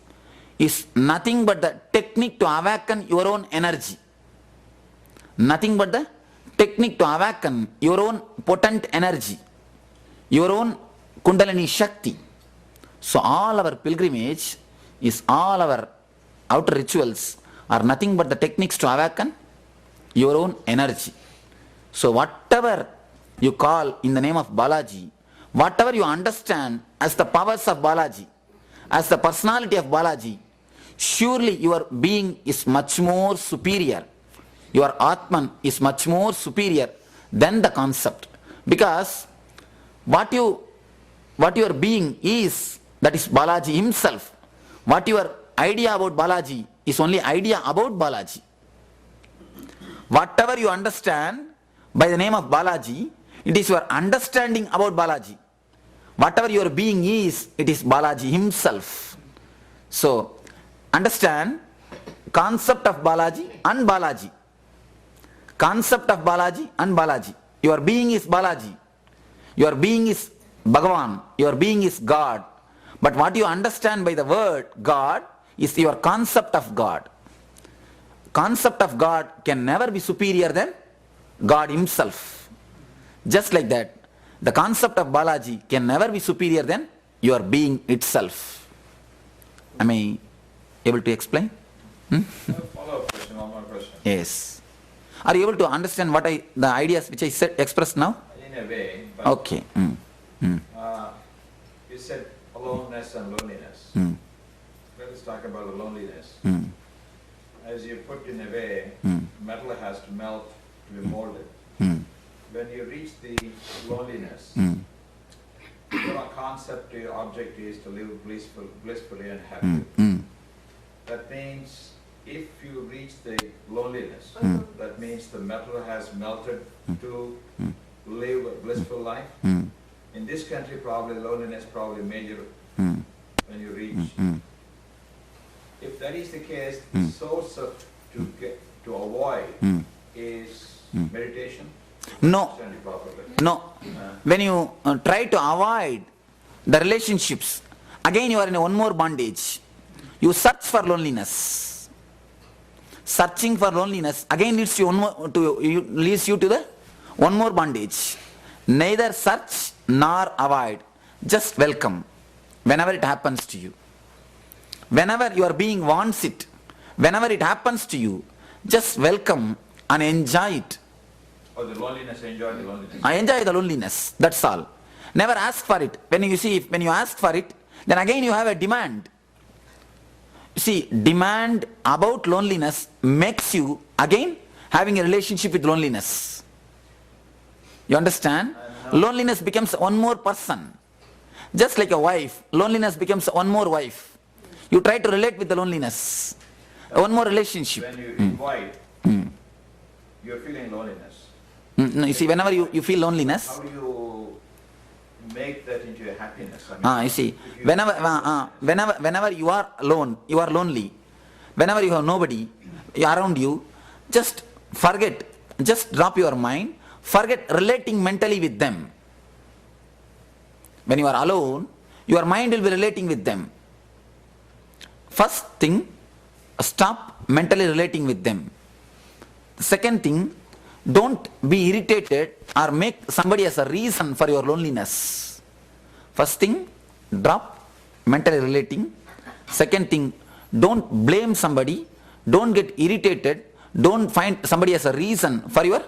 is nothing but the technique to awaken your own energy. Nothing but the technique to awaken your own potent energy, your own Kundalini Shakti. So all our pilgrimage is, all our outer rituals are nothing but the techniques to awaken your own energy. So whatever you call in the name of Balaji, whatever you understand as the powers of Balaji, as the personality of Balaji, surely your being is much more superior. Your Atman is much more superior than the concept. Because what your being is, that is Balaji himself. What your idea about Balaji is only idea about Balaji. Whatever you understand by the name of Balaji, it is your understanding about Balaji. Whatever your being is, it is Balaji himself. So, understand concept of Balaji and Balaji. Concept of Balaji and Balaji. Your being is Balaji. Your being is Bhagavan. Your being is God. But what you understand by the word God is your concept of God. Concept of God can never be superior than God himself. Just like that, the concept of Balaji can never be superior than your being itself. Am I able to explain? Follow-up question, one more question. Yes. Are you able to understand what the ideas which I said expressed now? In a way, but Okay. you said aloneness and loneliness. Let us talk about the loneliness. As you put in a way, metal has to melt to be molded. When you reach the loneliness, your concept, your object is to live blissfully and happy. that means if you reach the loneliness, that means the metal has melted to live a blissful life. In this country, probably loneliness probably major when you reach. If that is the case, the source of to avoid is meditation. No, Understand it properly. no. When you try to avoid the relationships, again you are in one more bondage. You search for loneliness. Searching for loneliness again leads you to the one more bondage. Neither search nor avoid, just welcome whenever it happens to you. Whenever your being wants it, whenever it happens to you, just welcome and enjoy it. Or the loneliness, enjoy the loneliness. I enjoy the loneliness, that's all. Never ask for it. When you ask for it, then again you have a demand. You see, demand about loneliness makes you again having a relationship with loneliness. You understand? Loneliness becomes one more person. Just like a wife, loneliness becomes one more wife. You try to relate with the loneliness. One more relationship. When you invite, you're feeling loneliness. No, you see, whenever you feel loneliness, How do you make that into a happiness? you see, if you- whenever you are alone, you are lonely, whenever you have nobody around you, just forget, just drop your mind, forget relating mentally with them. When you are alone, your mind will be relating with them. First thing, stop mentally relating with them. The second thing, don't be irritated or make somebody as a reason for your loneliness. First thing, drop mentally relating. Second thing, don't blame somebody, don't get irritated, don't find somebody as a reason for your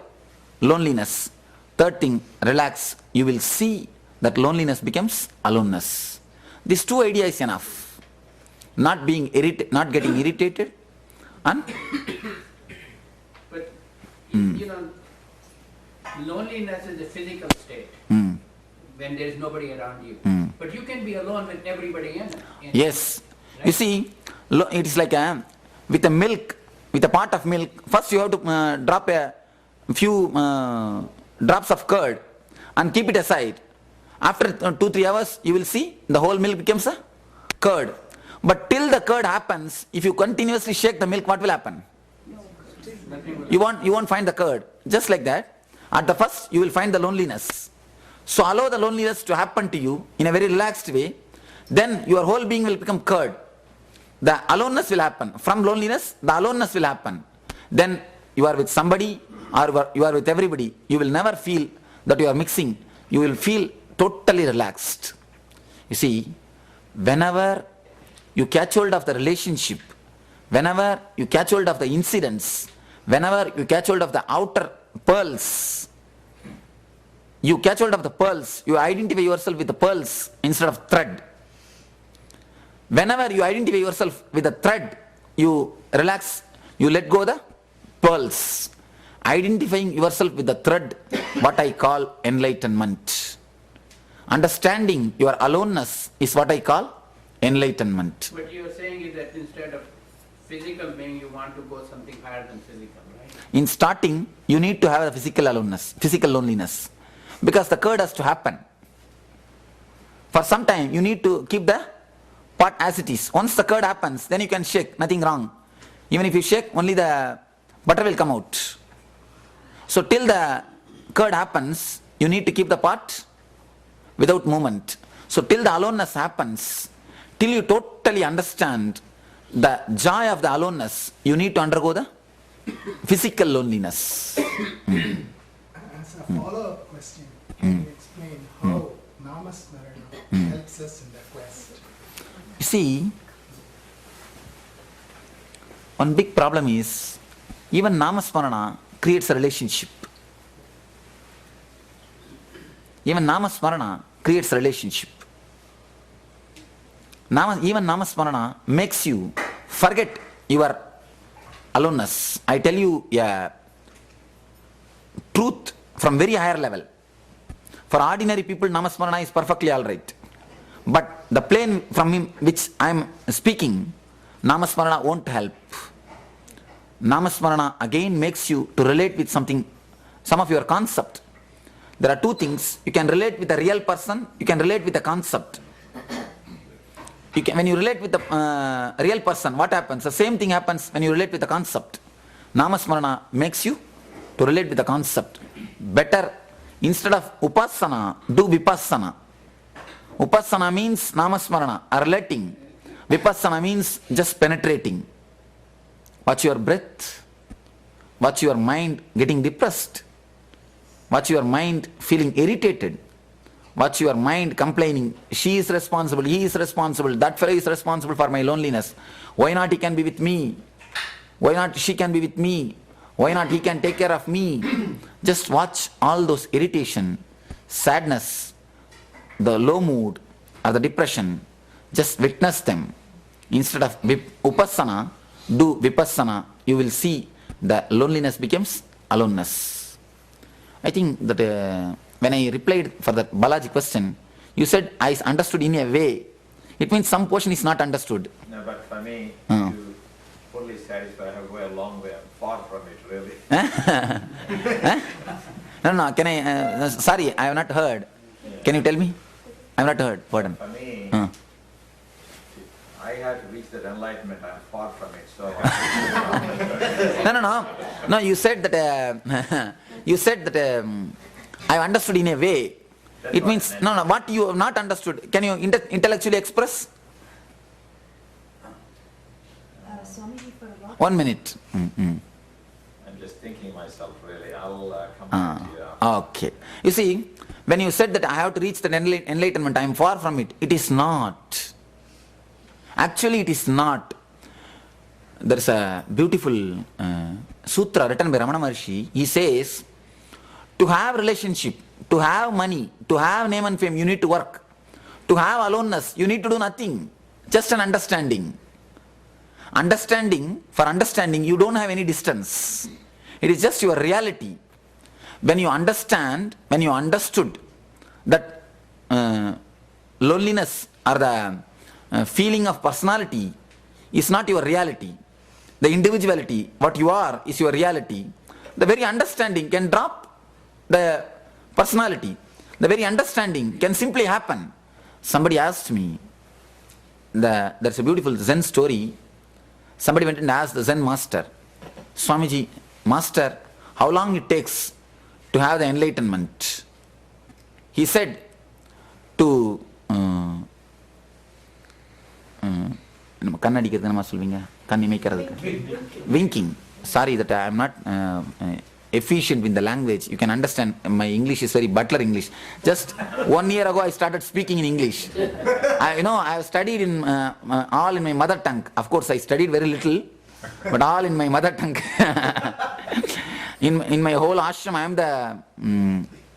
loneliness. Third thing, relax. You will see that loneliness becomes aloneness. These two ideas is enough. Not getting irritated and But, you know, loneliness is a physical state when there is nobody around you. But you can be alone with everybody in it. yes. You see, it is like with a pot of milk, first you have to drop a few drops of curd and keep it aside. After 2-3 hours, you will see the whole milk becomes a curd. But till the curd happens, if you continuously shake the milk, what will happen? You won't find the curd. Just like that, at the first you will find the loneliness. So allow the loneliness to happen to you in a very relaxed way, then your whole being will become curd. The aloneness will happen. From loneliness, the aloneness will happen. Then you are with somebody or you are with everybody. You will never feel that you are mixing. You will feel totally relaxed. You see, whenever you catch hold of the relationship, whenever you catch hold of the incidents, whenever you catch hold of the outer pearls, you catch hold of the pearls, you identify yourself with the pearls instead of thread. Whenever you identify yourself with the thread, you relax, you let go the pearls. Identifying yourself with the thread, what I call enlightenment. Understanding your aloneness is what I call enlightenment. What you are saying is that instead of physical being, you want to go something higher than physical, right? In starting, you need to have a physical aloneness, physical loneliness. Because the curd has to happen. For some time, you need to keep the pot as it is. Once the curd happens, then you can shake, nothing wrong. Even if you shake, only the butter will come out. So till the curd happens, you need to keep the pot without movement. So till the aloneness happens, till you totally understand the joy of the aloneness, you need to undergo the physical loneliness. As a follow-up question, can you explain how Namasmarana helps us in the quest? You see, one big problem is, even Namasmarana creates a relationship. Even Namasmarana creates a relationship. Even Namasmarana makes you forget your aloneness. I tell you a truth from very higher level. For ordinary people, Namasmarana is perfectly alright. But the plane from which I am speaking, Namasmarana won't help. Namasmarana again makes you to relate with something, some of your concept. There are two things. You can relate with a real person, you can relate with a concept. When you relate with a real person, what happens? The same thing happens when you relate with a concept. Namasmarana makes you to relate with the concept. Better, instead of upasana, do vipassana. Upasana means namasmarana, relating. Vipassana means just penetrating. Watch your breath. Watch your mind getting depressed. Watch your mind feeling irritated. Watch your mind complaining, she is responsible, he is responsible, that fellow is responsible for my loneliness. Why not he can be with me? Why not she can be with me? Why not he can take care of me? Just watch all those irritation, sadness, the low mood or the depression. Just witness them. Instead of upasana, do vipassana. You will see the loneliness becomes aloneness. I think that when I replied for the Balaji question, you said I understood in a way. It means some portion is not understood. No, but for me, to fully satisfy, I have to go a long way. I'm far from it, really. No, can I, sorry, I have not heard. Can you tell me? I have not heard, pardon. For me, I have to reach that enlightenment. I'm far from it, so. No, you said that, I have understood in a way. That's It what I means, meant. what you have not understood, can you intellectually express? Swamiji, for what? 1 minute. I'm just thinking myself, really. I'll come back to you after. Okay. You see, when you said that I have to reach the enlightenment, I am far from it. It is not. Actually, it is not. There is a beautiful sutra written by Ramana Maharshi. He says, to have relationship, to have money, to have name and fame, you need to work. To have aloneness, you need to do nothing. Just an understanding. For understanding, you don't have any distance. It is just your reality. When you understood that loneliness or the feeling of personality is not your reality, the individuality, what you are is your reality, the very understanding can drop the personality. The very understanding can simply happen. Somebody asked me, there's a beautiful Zen story. Somebody went and asked the Zen master, Swamiji, master, how long it takes to have the enlightenment? He said to winking. Sorry that I am not efficient with the language. You can understand my English is very butler English. Just 1 year ago I started speaking in English. I have studied in all in my mother tongue. Of course I studied very little, but all in my mother tongue. In my whole ashram I am the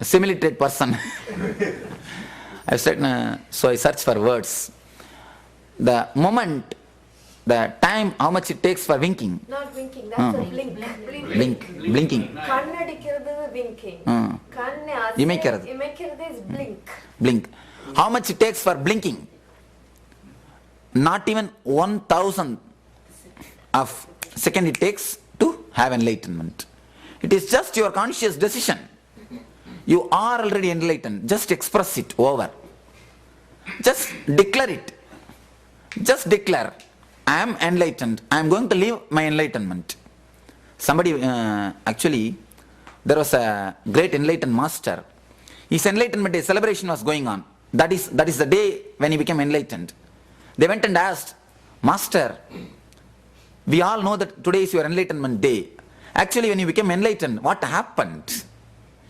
similitude person. I said, so I searched for words. The moment, the time, how much it takes for winking. Not winking, that's a blink. Blinking. Kannadikiradhu winking. Kanne இமைக்கிறது. இமைக்கிறது is blink. Blink. How much it takes for blinking? Not even 1,000 of second it takes to have enlightenment. It is just your conscious decision. You are already enlightened. Just express it over. Just declare it. Just declare, I am enlightened. I am going to live my enlightenment. Somebody, actually, there was a great enlightened master. His enlightenment day celebration was going on. That is the day when he became enlightened. They went and asked, Master, we all know that today is your enlightenment day. Actually, when you became enlightened, what happened?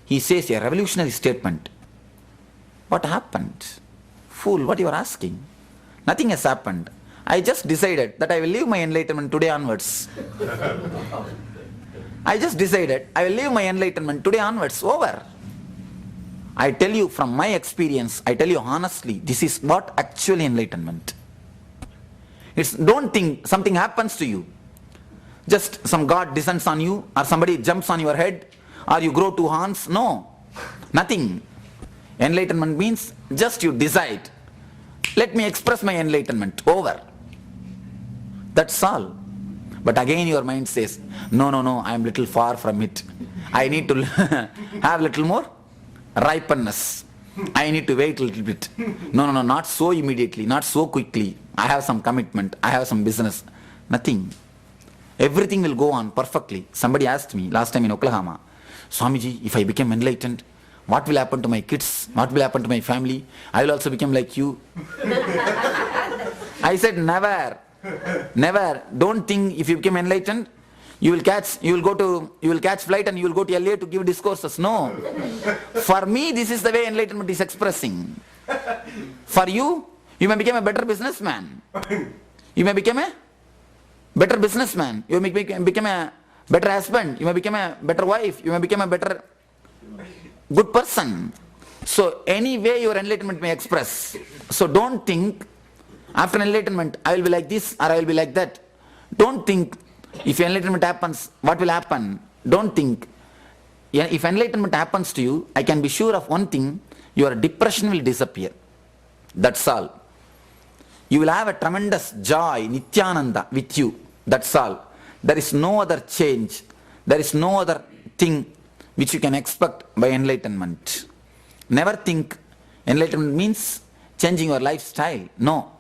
He says a revolutionary statement. What happened? Fool, what you are asking? Nothing has happened. I just decided that I will leave my enlightenment today onwards. I just decided I will leave my enlightenment today onwards. Over. I tell you from my experience, I tell you honestly, this is what actually enlightenment. Don't think something happens to you. Just some God descends on you, or somebody jumps on your head, or you grow 2 horns. No, nothing. Enlightenment means just you decide. Let me express my enlightenment. Over. That's all. But again your mind says, no, I am little far from it. I need to have little more ripeness. I need to wait a little bit. No, not so immediately, not so quickly. I have some commitment, I have some business. Nothing. Everything will go on perfectly. Somebody asked me last time in Oklahoma, Swamiji, if I become enlightened, what will happen to my kids? What will happen to my family? I will also become like you. I said, never. Never. Don't think if you become enlightened, you will catch flight and you will go to LA to give discourses. No. For me, this is the way enlightenment is expressing. For you, you may become a better businessman. You may become a better businessman. You may become a better husband. You may become a better wife. You may become a better good person. So any way your enlightenment may express. So don't think after enlightenment I will be like this or I will be like that. Don't think if enlightenment happens what will happen. Don't think. If enlightenment happens to you, I can be sure of one thing, your depression will disappear. That's all. You will have a tremendous joy, Nityananda with you. That's all. There is no other change. There is no other thing which you can expect by enlightenment. Never think enlightenment means changing your lifestyle. No.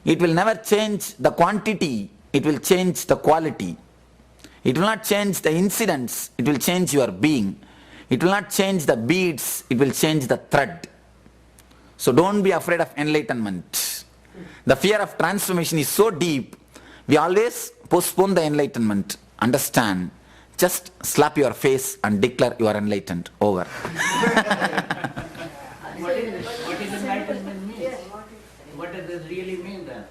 It will never change the quantity. It will change the quality. It will not change the incidents. It will change your being. It will not change the beads. It will change the thread. So don't be afraid of enlightenment. The fear of transformation is so deep, we always postpone the enlightenment. Understand. Just slap your face and declare you are enlightened. Over. What is enlightenment mean? What does this really mean then?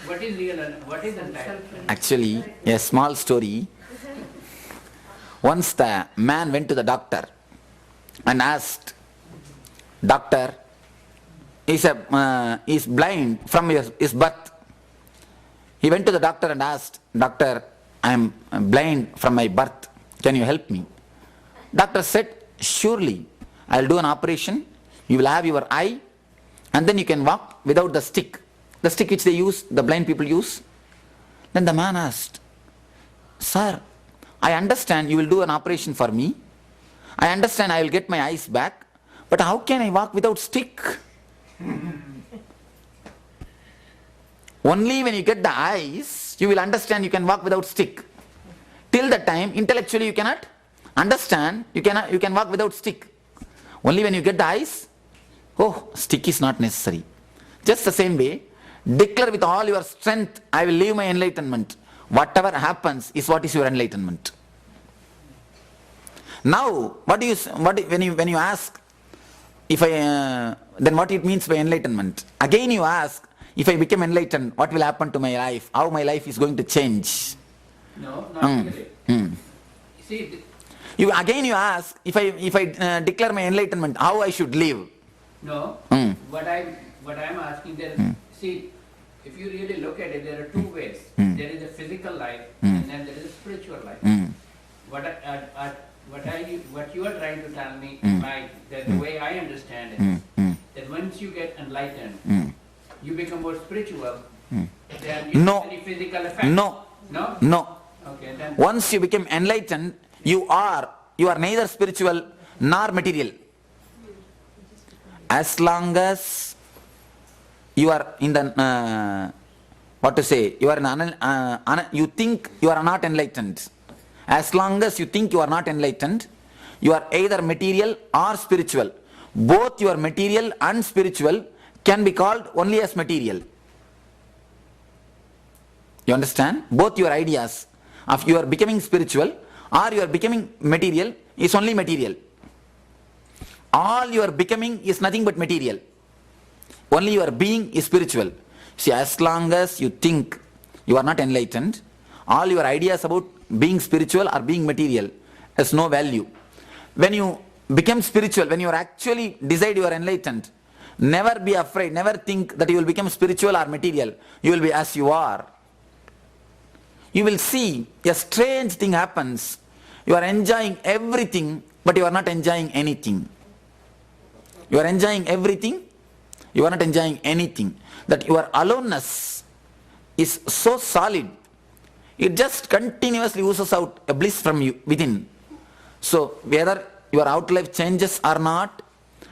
What is enlightenment? Actually, a small story. Once the man went to the doctor and asked, Doctor, is blind from his birth. He went to the doctor and asked, Doctor, I am blind from my birth. Can you help me? Doctor said, surely, I will do an operation. You will have your eye and then you can walk without the stick. The stick which they use, the blind people use. Then the man asked, Sir, I understand you will do an operation for me. I understand I will get my eyes back. But how can I walk without stick? Only when you get the eyes, you will understand you can walk without stick. Till the time, intellectually you cannot understand, you can walk without stick. Only when you get the eyes, oh, stick is not necessary. Just the same way, declare with all your strength, I will leave my enlightenment. Whatever happens is what is your enlightenment. Now, when you ask, then what it means by enlightenment? Again you ask, if I become enlightened, what will happen to my life? How my life is going to change? No, not really. See, you ask, if I declare my enlightenment, how I should live? No. What I'm asking there, see, if you really look at it, there are two ways. There is a physical life and then there is a spiritual life. What you are trying to tell me, that the way I understand it, that once you get enlightened, you become more spiritual than you No. have any physical effect. No. No? No. Okay, then. Once you become enlightened, you are neither spiritual nor material. As long as you are in the, you think you are not enlightened. As long as you think you are not enlightened, you are either material or spiritual. Both your material and spiritual can be called only as material. You understand? Both your ideas of you are becoming spiritual or you are becoming material is only material. All your becoming is nothing but material. Only your being is spiritual. See, as long as you think you are not enlightened, all your ideas about being spiritual or being material has no value. When you become spiritual, when you are actually decide you are enlightened, never be afraid, never think that you will become spiritual or material. You will be as you are. You will see a strange thing happens. You are enjoying everything, but you are not enjoying anything. You are enjoying everything, you are not enjoying anything. That your aloneness is so solid, it just continuously oozes out a bliss from you within. So whether your outer life changes or not,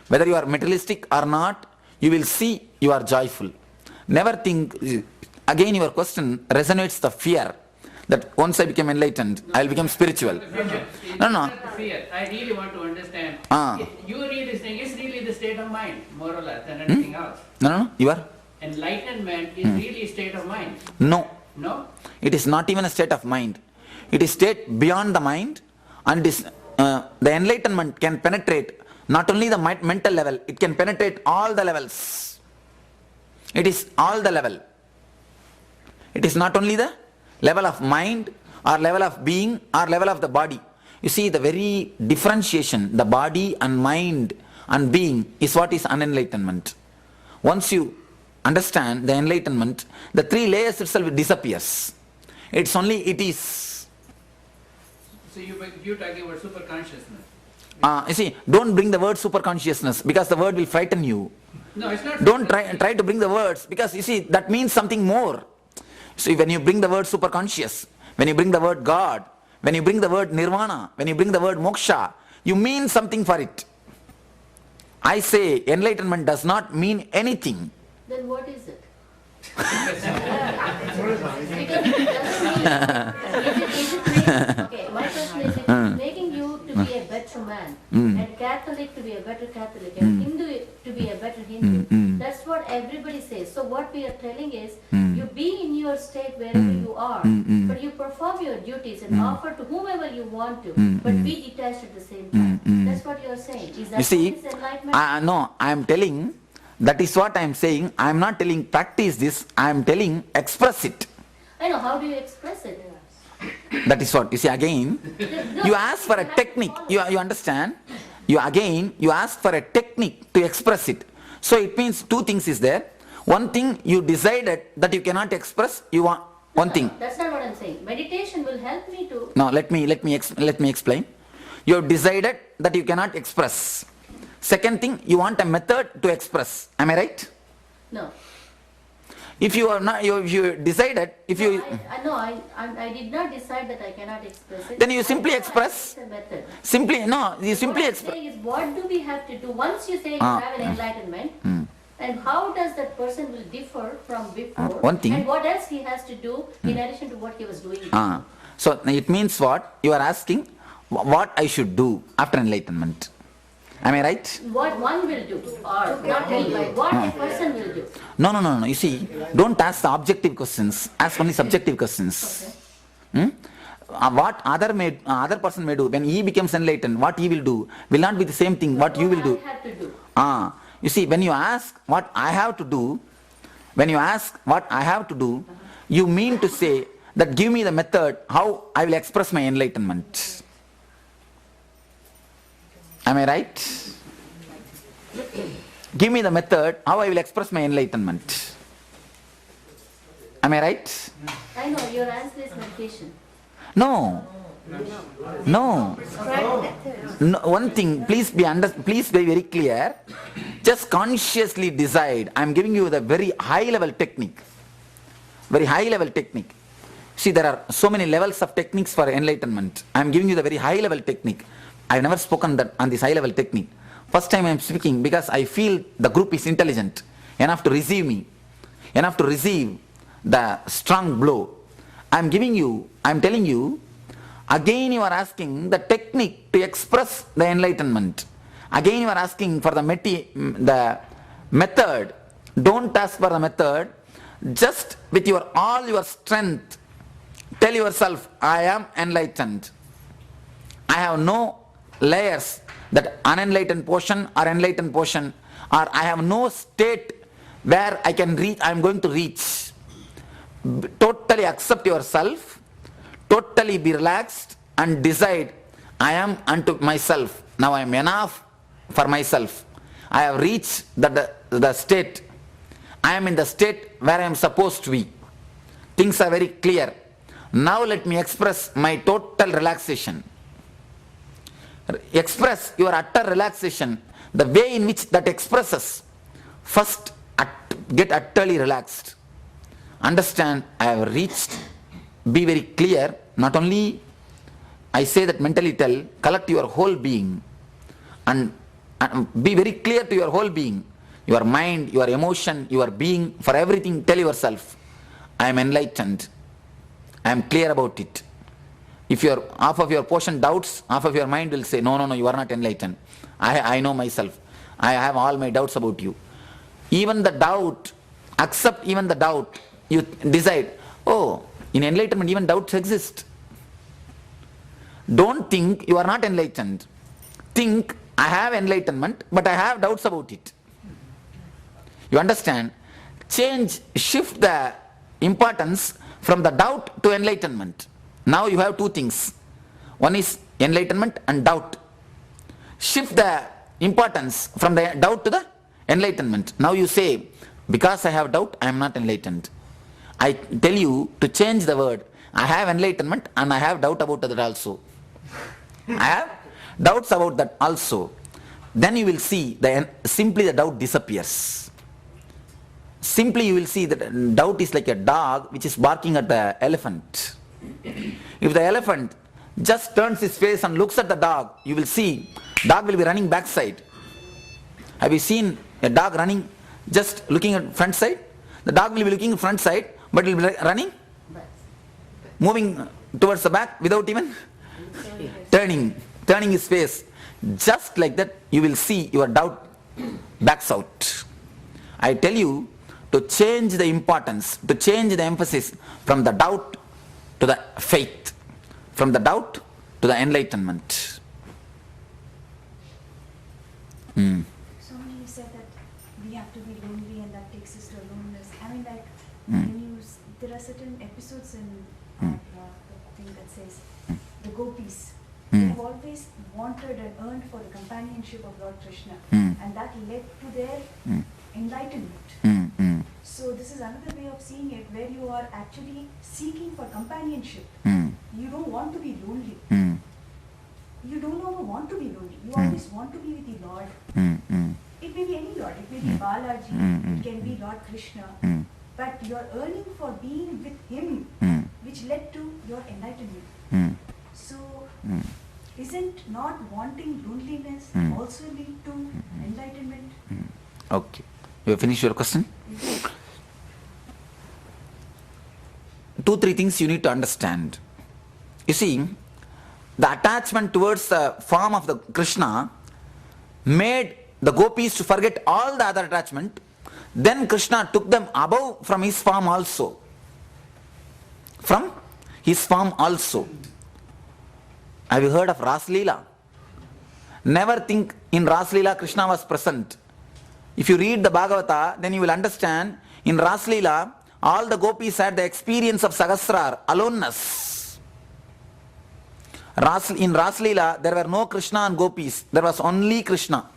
whether you are materialistic or not, you will see you are joyful. Never think, again your question resonates the fear that once I become enlightened, I will become spiritual. No, no. Fear. I really want to understand. Ah. You really saying it's really the state of mind, more or less, than anything else. No, you are? Enlightenment is really a state of mind. No. No? It is not even a state of mind. It is state beyond the mind, and is, the enlightenment can penetrate not only the mental level, it can penetrate all the levels. It is all the level. It is not only the level of mind or level of being or level of the body. You see, the very differentiation, the body and mind and being is what is unenlightenment. Once you understand the enlightenment, the three layers itself disappears. It's only it is. So you're talking about super consciousness. You see, don't bring the word super consciousness because the word will frighten you. No, it's not. Don't try to bring the words because you see that means something more. See, when you bring the word super conscious, when you bring the word God, when you bring the word nirvana, when you bring the word moksha, you mean something for it. I say enlightenment does not mean anything. Then what is it? Okay, my question is, if it's making you to be a better man, and Catholic to be a better Catholic, and Hindu to be a better Hindu, that's what everybody says. So what we are telling is, you be in your state wherever you are, but you perform your duties and offer to whomever you want to, but be detached at the same time. That's what you are saying. Is that You see, what is enlightenment? no, I am telling, that is what I am saying. I am not telling practice this, I am telling express it. I know, how do you express it? That is what, you see again, you ask for a technique, you understand? You ask for a technique to express it. So it means two things is there. One thing you decided that you cannot express, you want one thing. That's not what I'm saying. Meditation will help me to... Now let me explain. You have decided that you cannot express. Second thing, you want a method to express. Am I right? No. If you are not, if you decided, if you... I did not decide that I cannot express it. Then you simply I know express. it's a method. Simply, no, you simply What I'm express. saying is, what do we have to do? Once you say you have an enlightenment, and how does that person will differ from before? One thing- And what else he has to do in addition to what he was doing? So it means what? You are asking what I should do after enlightenment. Am I right? What one will do, or not me, but what a person will do. No. You see, don't ask the objective questions. Ask only subjective questions. What other person may do when he becomes enlightened, what he will do will not be the same thing what you will do. I have to do. You see, when you ask what I have to do, you mean to say that give me the method how I will express my enlightenment. Am I right? Give me the method how I will express my enlightenment. Am I right? I know, your answer is meditation. No. One thing, please be very clear. Just consciously decide. I am giving you the very high level technique. Very high level technique. See, there are so many levels of techniques for enlightenment. I am giving you the very high level technique. I have never spoken on this high level technique. First time I am speaking because I feel the group is intelligent enough to receive me, enough to receive the strong blow. I am telling you, again you are asking the technique to express the enlightenment. Again you are asking for the method. Don't ask for the method. Just with all your strength, tell yourself, I am enlightened. I have no layers, that unenlightened portion or enlightened portion, or I have no state where I can reach, I am going to reach. Totally accept yourself, totally be relaxed and decide, I am unto myself. Now I am enough for myself. I have reached the state. I am in the state where I am supposed to be. Things are very clear. Now let me express my total relaxation. Express your utter relaxation. The way in which that expresses, first get utterly relaxed. understand I have reached, be very clear, not only I say that mentally tell, collect your whole being and be very clear to your whole being, your mind, your emotion, your being, for everything tell yourself, I am enlightened, I am clear about it. If half of your portion doubts, half of your mind will say, no, you are not enlightened. I know myself. I have all my doubts about you. Even the doubt, accept even the doubt, you decide, oh, in enlightenment even doubts exist. Don't think you are not enlightened. Think, I have enlightenment, but I have doubts about it. You understand? Shift the importance from the doubt to enlightenment. Now you have two things. One is enlightenment and doubt. Shift the importance from the doubt to the enlightenment. Now you say, because I have doubt, I am not enlightened. I tell you to change the word. I have enlightenment and I have doubt about that also. I have doubts about that also. Then you will see simply the doubt disappears. Simply you will see that doubt is like a dog which is barking at the elephant. If the elephant just turns his face and looks at the dog, you will see dog will be running backside. Have you seen a dog running just looking at front side? The dog will be looking front side, but will be running, moving towards the back without even turning his face. Just like that you will see your doubt backs out. I tell you to change the importance, to change the emphasis from the doubt to the faith, from the doubt to the enlightenment. So when you said that we have to be lonely and that takes us to aloneness, I mean like when there are certain episodes in the thing that says the gopis, they have always wanted and earned for the companionship of Lord Krishna, and that led to their enlightenment. So this is another way of seeing it, where you are actually seeking for companionship. You don't want to be lonely. You don't ever want to be lonely. You always want to be with the Lord. It may be any Lord. It may be Balaji. It can be Lord Krishna. But you are earning for being with Him, which led to your enlightenment. So, isn't not wanting loneliness also lead to enlightenment? Okay. You have finished your question? 2-3 things you need to understand. You see, the attachment towards the form of the Krishna made the gopis to forget all the other attachment. Then Krishna took them above from his form also. From his form also. Have you heard of Ras Leela? Never think in Ras Leela Krishna was present. If you read the Bhagavata, then you will understand in Ras Leela all the gopis had the experience of Sahasrar, aloneness. In Ras Leela there were no Krishna and gopis, there was only Krishna,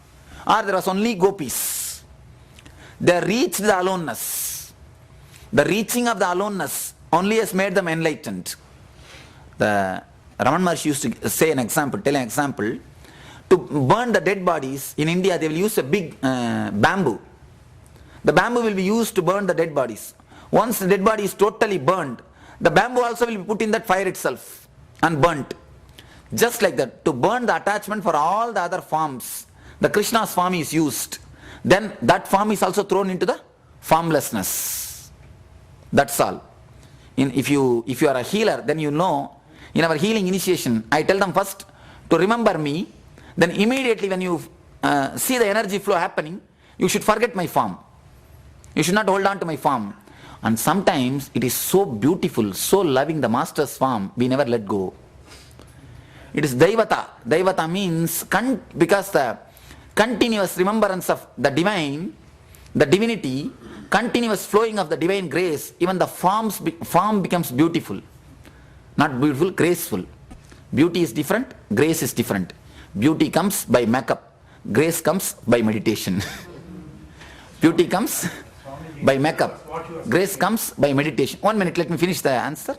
or there was only gopis. They reached the aloneness. The reaching of the aloneness only has made them enlightened. The Raman Maharshi used to say an example, tell an example. To burn the dead bodies, in India they will use a big bamboo. The bamboo will be used to burn the dead bodies. Once the dead body is totally burned, the bamboo also will be put in that fire itself and burnt. Just like that, to burn the attachment for all the other forms, the Krishna's form is used. Then that form is also thrown into the formlessness. That's all. If you are a healer, then you know, in our healing initiation, I tell them first to remember me, then immediately when you see the energy flow happening, you should forget my form. You should not hold on to my form. And sometimes it is so beautiful, so loving, the master's form, we never let go. It is Daivata. Daivata means, because the continuous remembrance of the divine, the divinity, continuous flowing of the divine grace, even the form becomes beautiful. Not beautiful, graceful. Beauty is different, grace is different. Beauty comes by makeup, grace comes by meditation. Beauty comes by makeup, grace comes by meditation. 1 minute, let me finish the answer.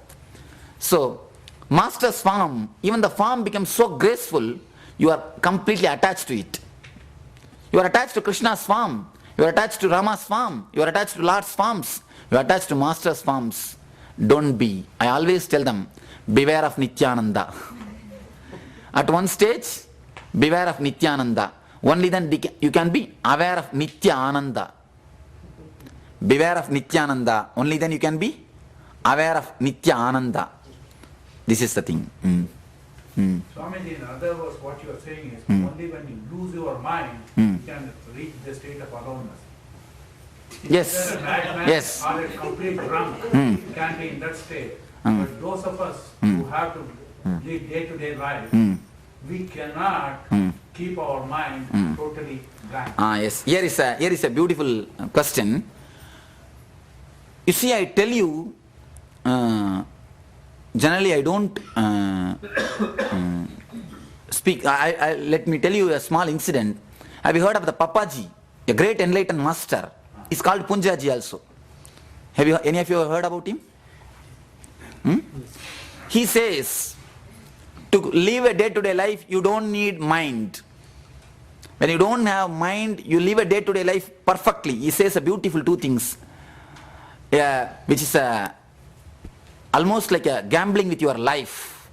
So, master's form, even the form becomes so graceful, you are completely attached to it. You are attached to Krishna's form. You are attached to Rama's farm. You are attached to Lord's farms. You are attached to Master's farms. Don't be. I always tell them, beware of Nityananda. At one stage, beware of Nityananda. Only then you can be aware of Nitya Ananda. Beware of Nityananda. Only then you can be aware of Nitya Ananda. This is the thing. Swamiji, in other words, what you are saying is only when you lose your mind, you can reach the state of aloneness. Yes. A madman Yes. or a complete drunk can be in that state. But those of us who have to live day-to-day life, we cannot keep our mind totally blank. Yes. Here is a beautiful question. You see, I tell you, generally I don't speak. Let me tell you a small incident. Have you heard of the Papaji, a great enlightened master? He's called Punjaji also. Have you, any of you heard about him? He says, to live a day-to-day life, you don't need mind. When you don't have mind, you live a day-to-day life perfectly. He says a beautiful two things, which is almost like a gambling with your life.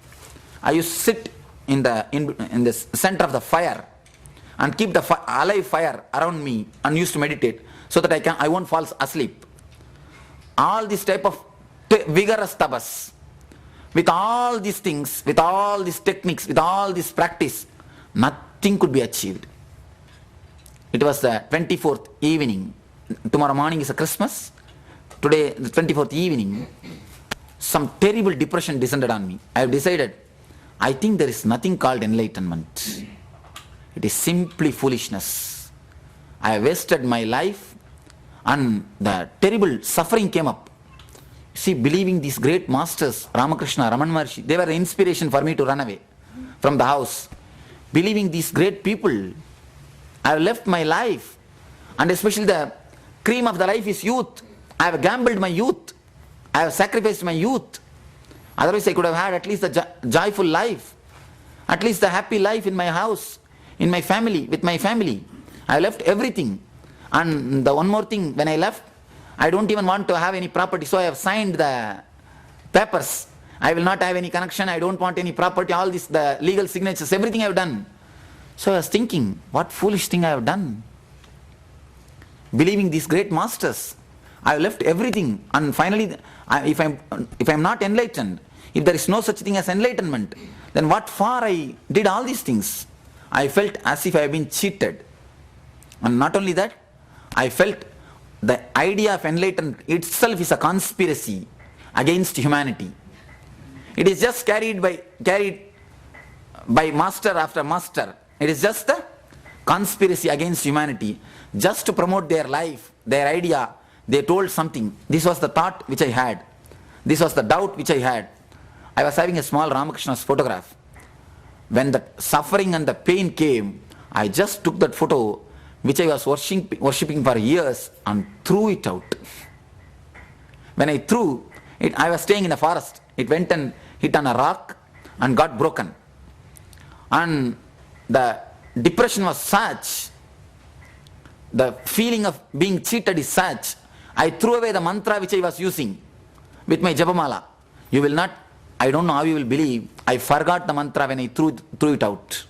I used to sit in the center of the fire and keep the alive fire around me and used to meditate so that I won't fall asleep. All this type of vigorous tapas, with all these things, with all these techniques, with all this practice, nothing could be achieved. It was the 24th evening. Tomorrow morning is a Christmas. Today, the 24th evening, some terrible depression descended on me. I have decided, I think there is nothing called enlightenment. It is simply foolishness. I have wasted my life and the terrible suffering came up. See, believing these great masters, Ramakrishna, Raman Maharshi, they were the inspiration for me to run away from the house. Believing these great people, I have left my life, and especially the cream of the life is youth. I have gambled my youth. I have sacrificed my youth. Otherwise I could have had at least a joyful life, at least a happy life in my house, in my family, with my family. I left everything. And the one more thing, when I left, I don't even want to have any property, so I have signed the papers. I will not have any connection, I don't want any property, all this, the legal signatures, everything I have done. So I was thinking, what foolish thing I have done. Believing these great masters, I have left everything, and finally, if I am not enlightened, if there is no such thing as enlightenment, then what for I did all these things? I felt as if I have been cheated. And not only that, I felt the idea of enlightenment itself is a conspiracy against humanity. It is just carried by master after master. It is just a conspiracy against humanity, just to promote their life, their idea. They told something. This was the thought which I had. This was the doubt which I had. I was having a small Ramakrishna's photograph. When the suffering and the pain came, I just took that photo which I was worshipping for years and threw it out. When I threw it, I was staying in a forest. It went and hit on a rock and got broken. And the depression was such, the feeling of being cheated is such, I threw away the mantra which I was using with my Japamala. You will not, I don't know how you will believe, I forgot the mantra when I threw it out.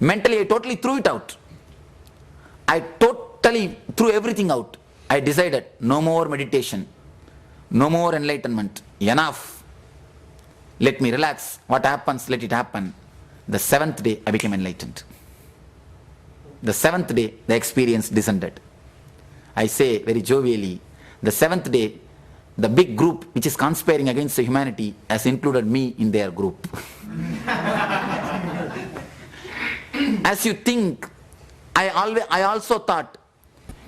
Mentally, I totally threw it out. I totally threw everything out. I decided, no more meditation, no more enlightenment, enough. Let me relax. What happens, let it happen. The 7th day, I became enlightened. The 7th day, the experience descended. I say very jovially, the 7th day, the big group which is conspiring against the humanity has included me in their group. As you think, I also thought,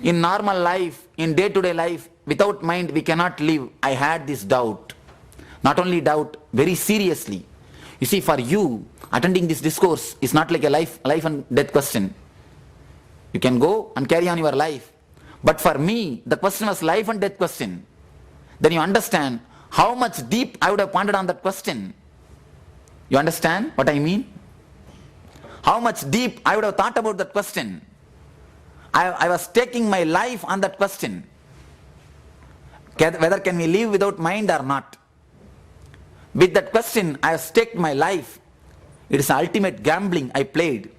in normal life, in day-to-day life, without mind we cannot live. I had this doubt. Not only doubt, very seriously. You see, for you, attending this discourse is not like a life and death question. You can go and carry on your life. But for me, the question was life and death question. Then you understand how much deep I would have pondered on that question. You understand what I mean? How much deep I would have thought about that question. I was taking my life on that question. Whether can we live without mind or not? With that question, I have staked my life. It is ultimate gambling I played.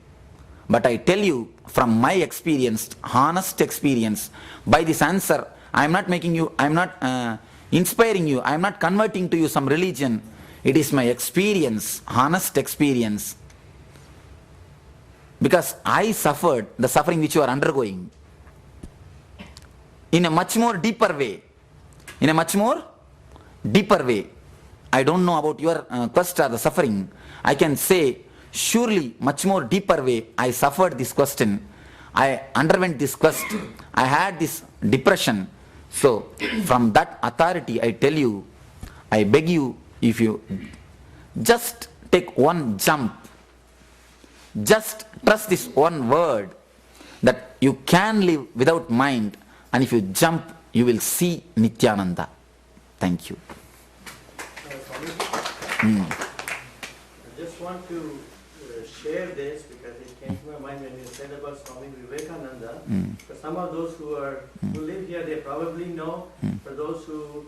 But I tell you, from my experience, honest experience, by this answer, I am not making you, I am not inspiring you, I am not converting to you some religion. It is my experience, honest experience. Because I suffered the suffering which you are undergoing in a much more deeper way. In a much more deeper way. I don't know about your quest or the suffering. I can say, surely much more deeper way, I suffered this question. I underwent this quest. I had this depression. So, from that authority, I tell you, I beg you, if you just take one jump, just trust this one word, that you can live without mind, and if you jump, you will see Nityananda. Thank you. I just want to share this because it came to my mind when you said about Swami Vivekananda. For some of those who live here, they probably know. For those who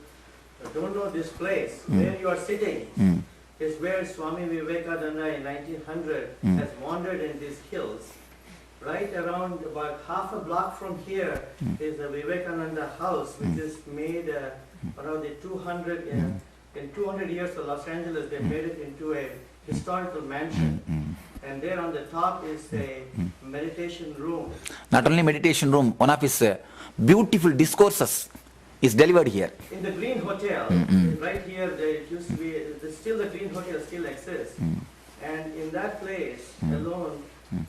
don't know this place, where you are sitting is where Swami Vivekananda in 1900 has wandered in these hills. Right around about half a block from here is the Vivekananda house, which is made around the 200 in 200 years of Los Angeles. They made it into a historical mansion, and there on the top is a meditation room. Not only meditation room, one of his beautiful discourses is delivered here. In the Green Hotel, right here, there used to be, still the Green Hotel still exists, and in that place alone,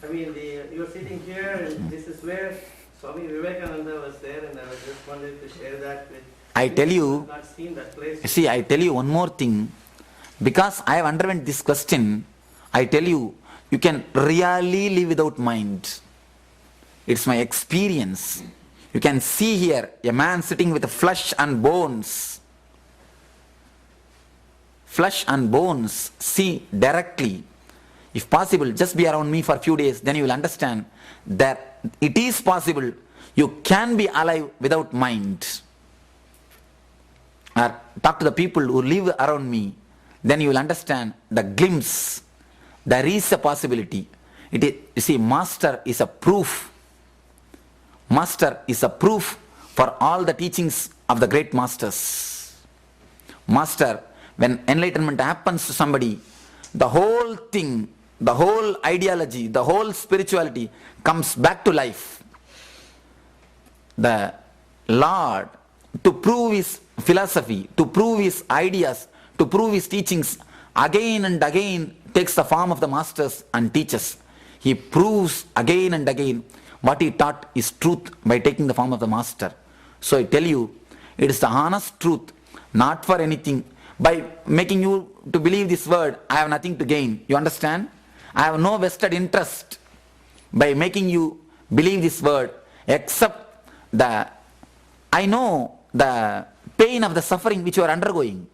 I mean, you're sitting here, and this is where Swami Vivekananda was there, and I was just wanted to share that with. I tell you, Not seen that place. see, I tell you one more thing. Because I have underwent this question, I tell you, you can really live without mind. It's my experience. You can see here a man sitting with flesh and bones. Flesh and bones, see directly. If possible, just be around me for a few days, then you will understand that it is possible. You can be alive without mind. Or talk to the people who live around me, then you will understand the glimpse. There is a possibility. It is, you see, Master is a proof. Master is a proof for all the teachings of the great masters. Master, when enlightenment happens to somebody, the whole thing, the whole ideology, the whole spirituality comes back to life. The Lord, to prove his philosophy, to prove his ideas, to prove his teachings, again and again takes the form of the masters and teaches. He proves again and again what he taught is truth by taking the form of the master. So I tell you, it is the honest truth, not for anything. By making you to believe this word, I have nothing to gain. You understand? I have no vested interest by making you believe this word, except I know the pain of the suffering which you are undergoing.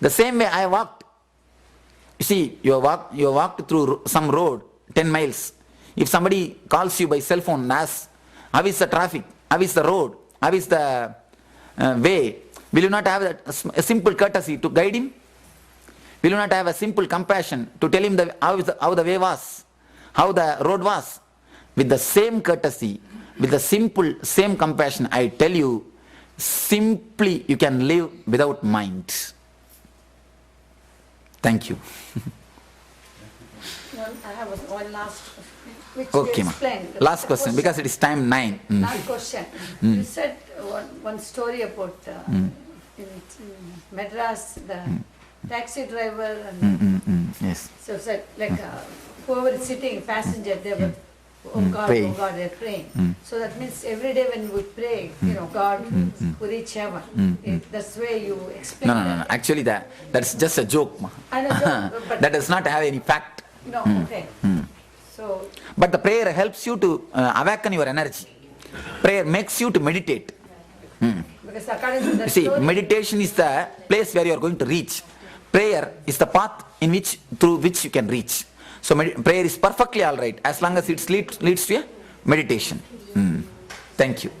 The same way I walked. You see, you walked through some road, 10 miles. If somebody calls you by cell phone and asks, how is the traffic? How is the road? How is the way? Will you not have a simple courtesy to guide him? Will you not have a simple compassion to tell him how the way was? How the road was? With the same courtesy, with the simple same compassion, I tell you, simply you can live without mind. Thank you. I have one last, which Okay, you ma. explained. Last question, because it is time 9. Last question. You said one story about in Madras, the taxi driver and Yes. so said like whoever is sitting, passenger, they were Praying. oh God, they're praying. So that means every day when we pray, God will reach heaven. That's the way you explain No. that. Actually, that's just a joke. Ma. I know, but That does not have any fact. no, okay. So But the prayer helps you to awaken your energy. Prayer makes you to meditate. because according to You the see, story, meditation is the place where you are going to reach. Prayer is the path through which you can reach. So prayer is perfectly all right as long as it leads to a meditation. Thank you.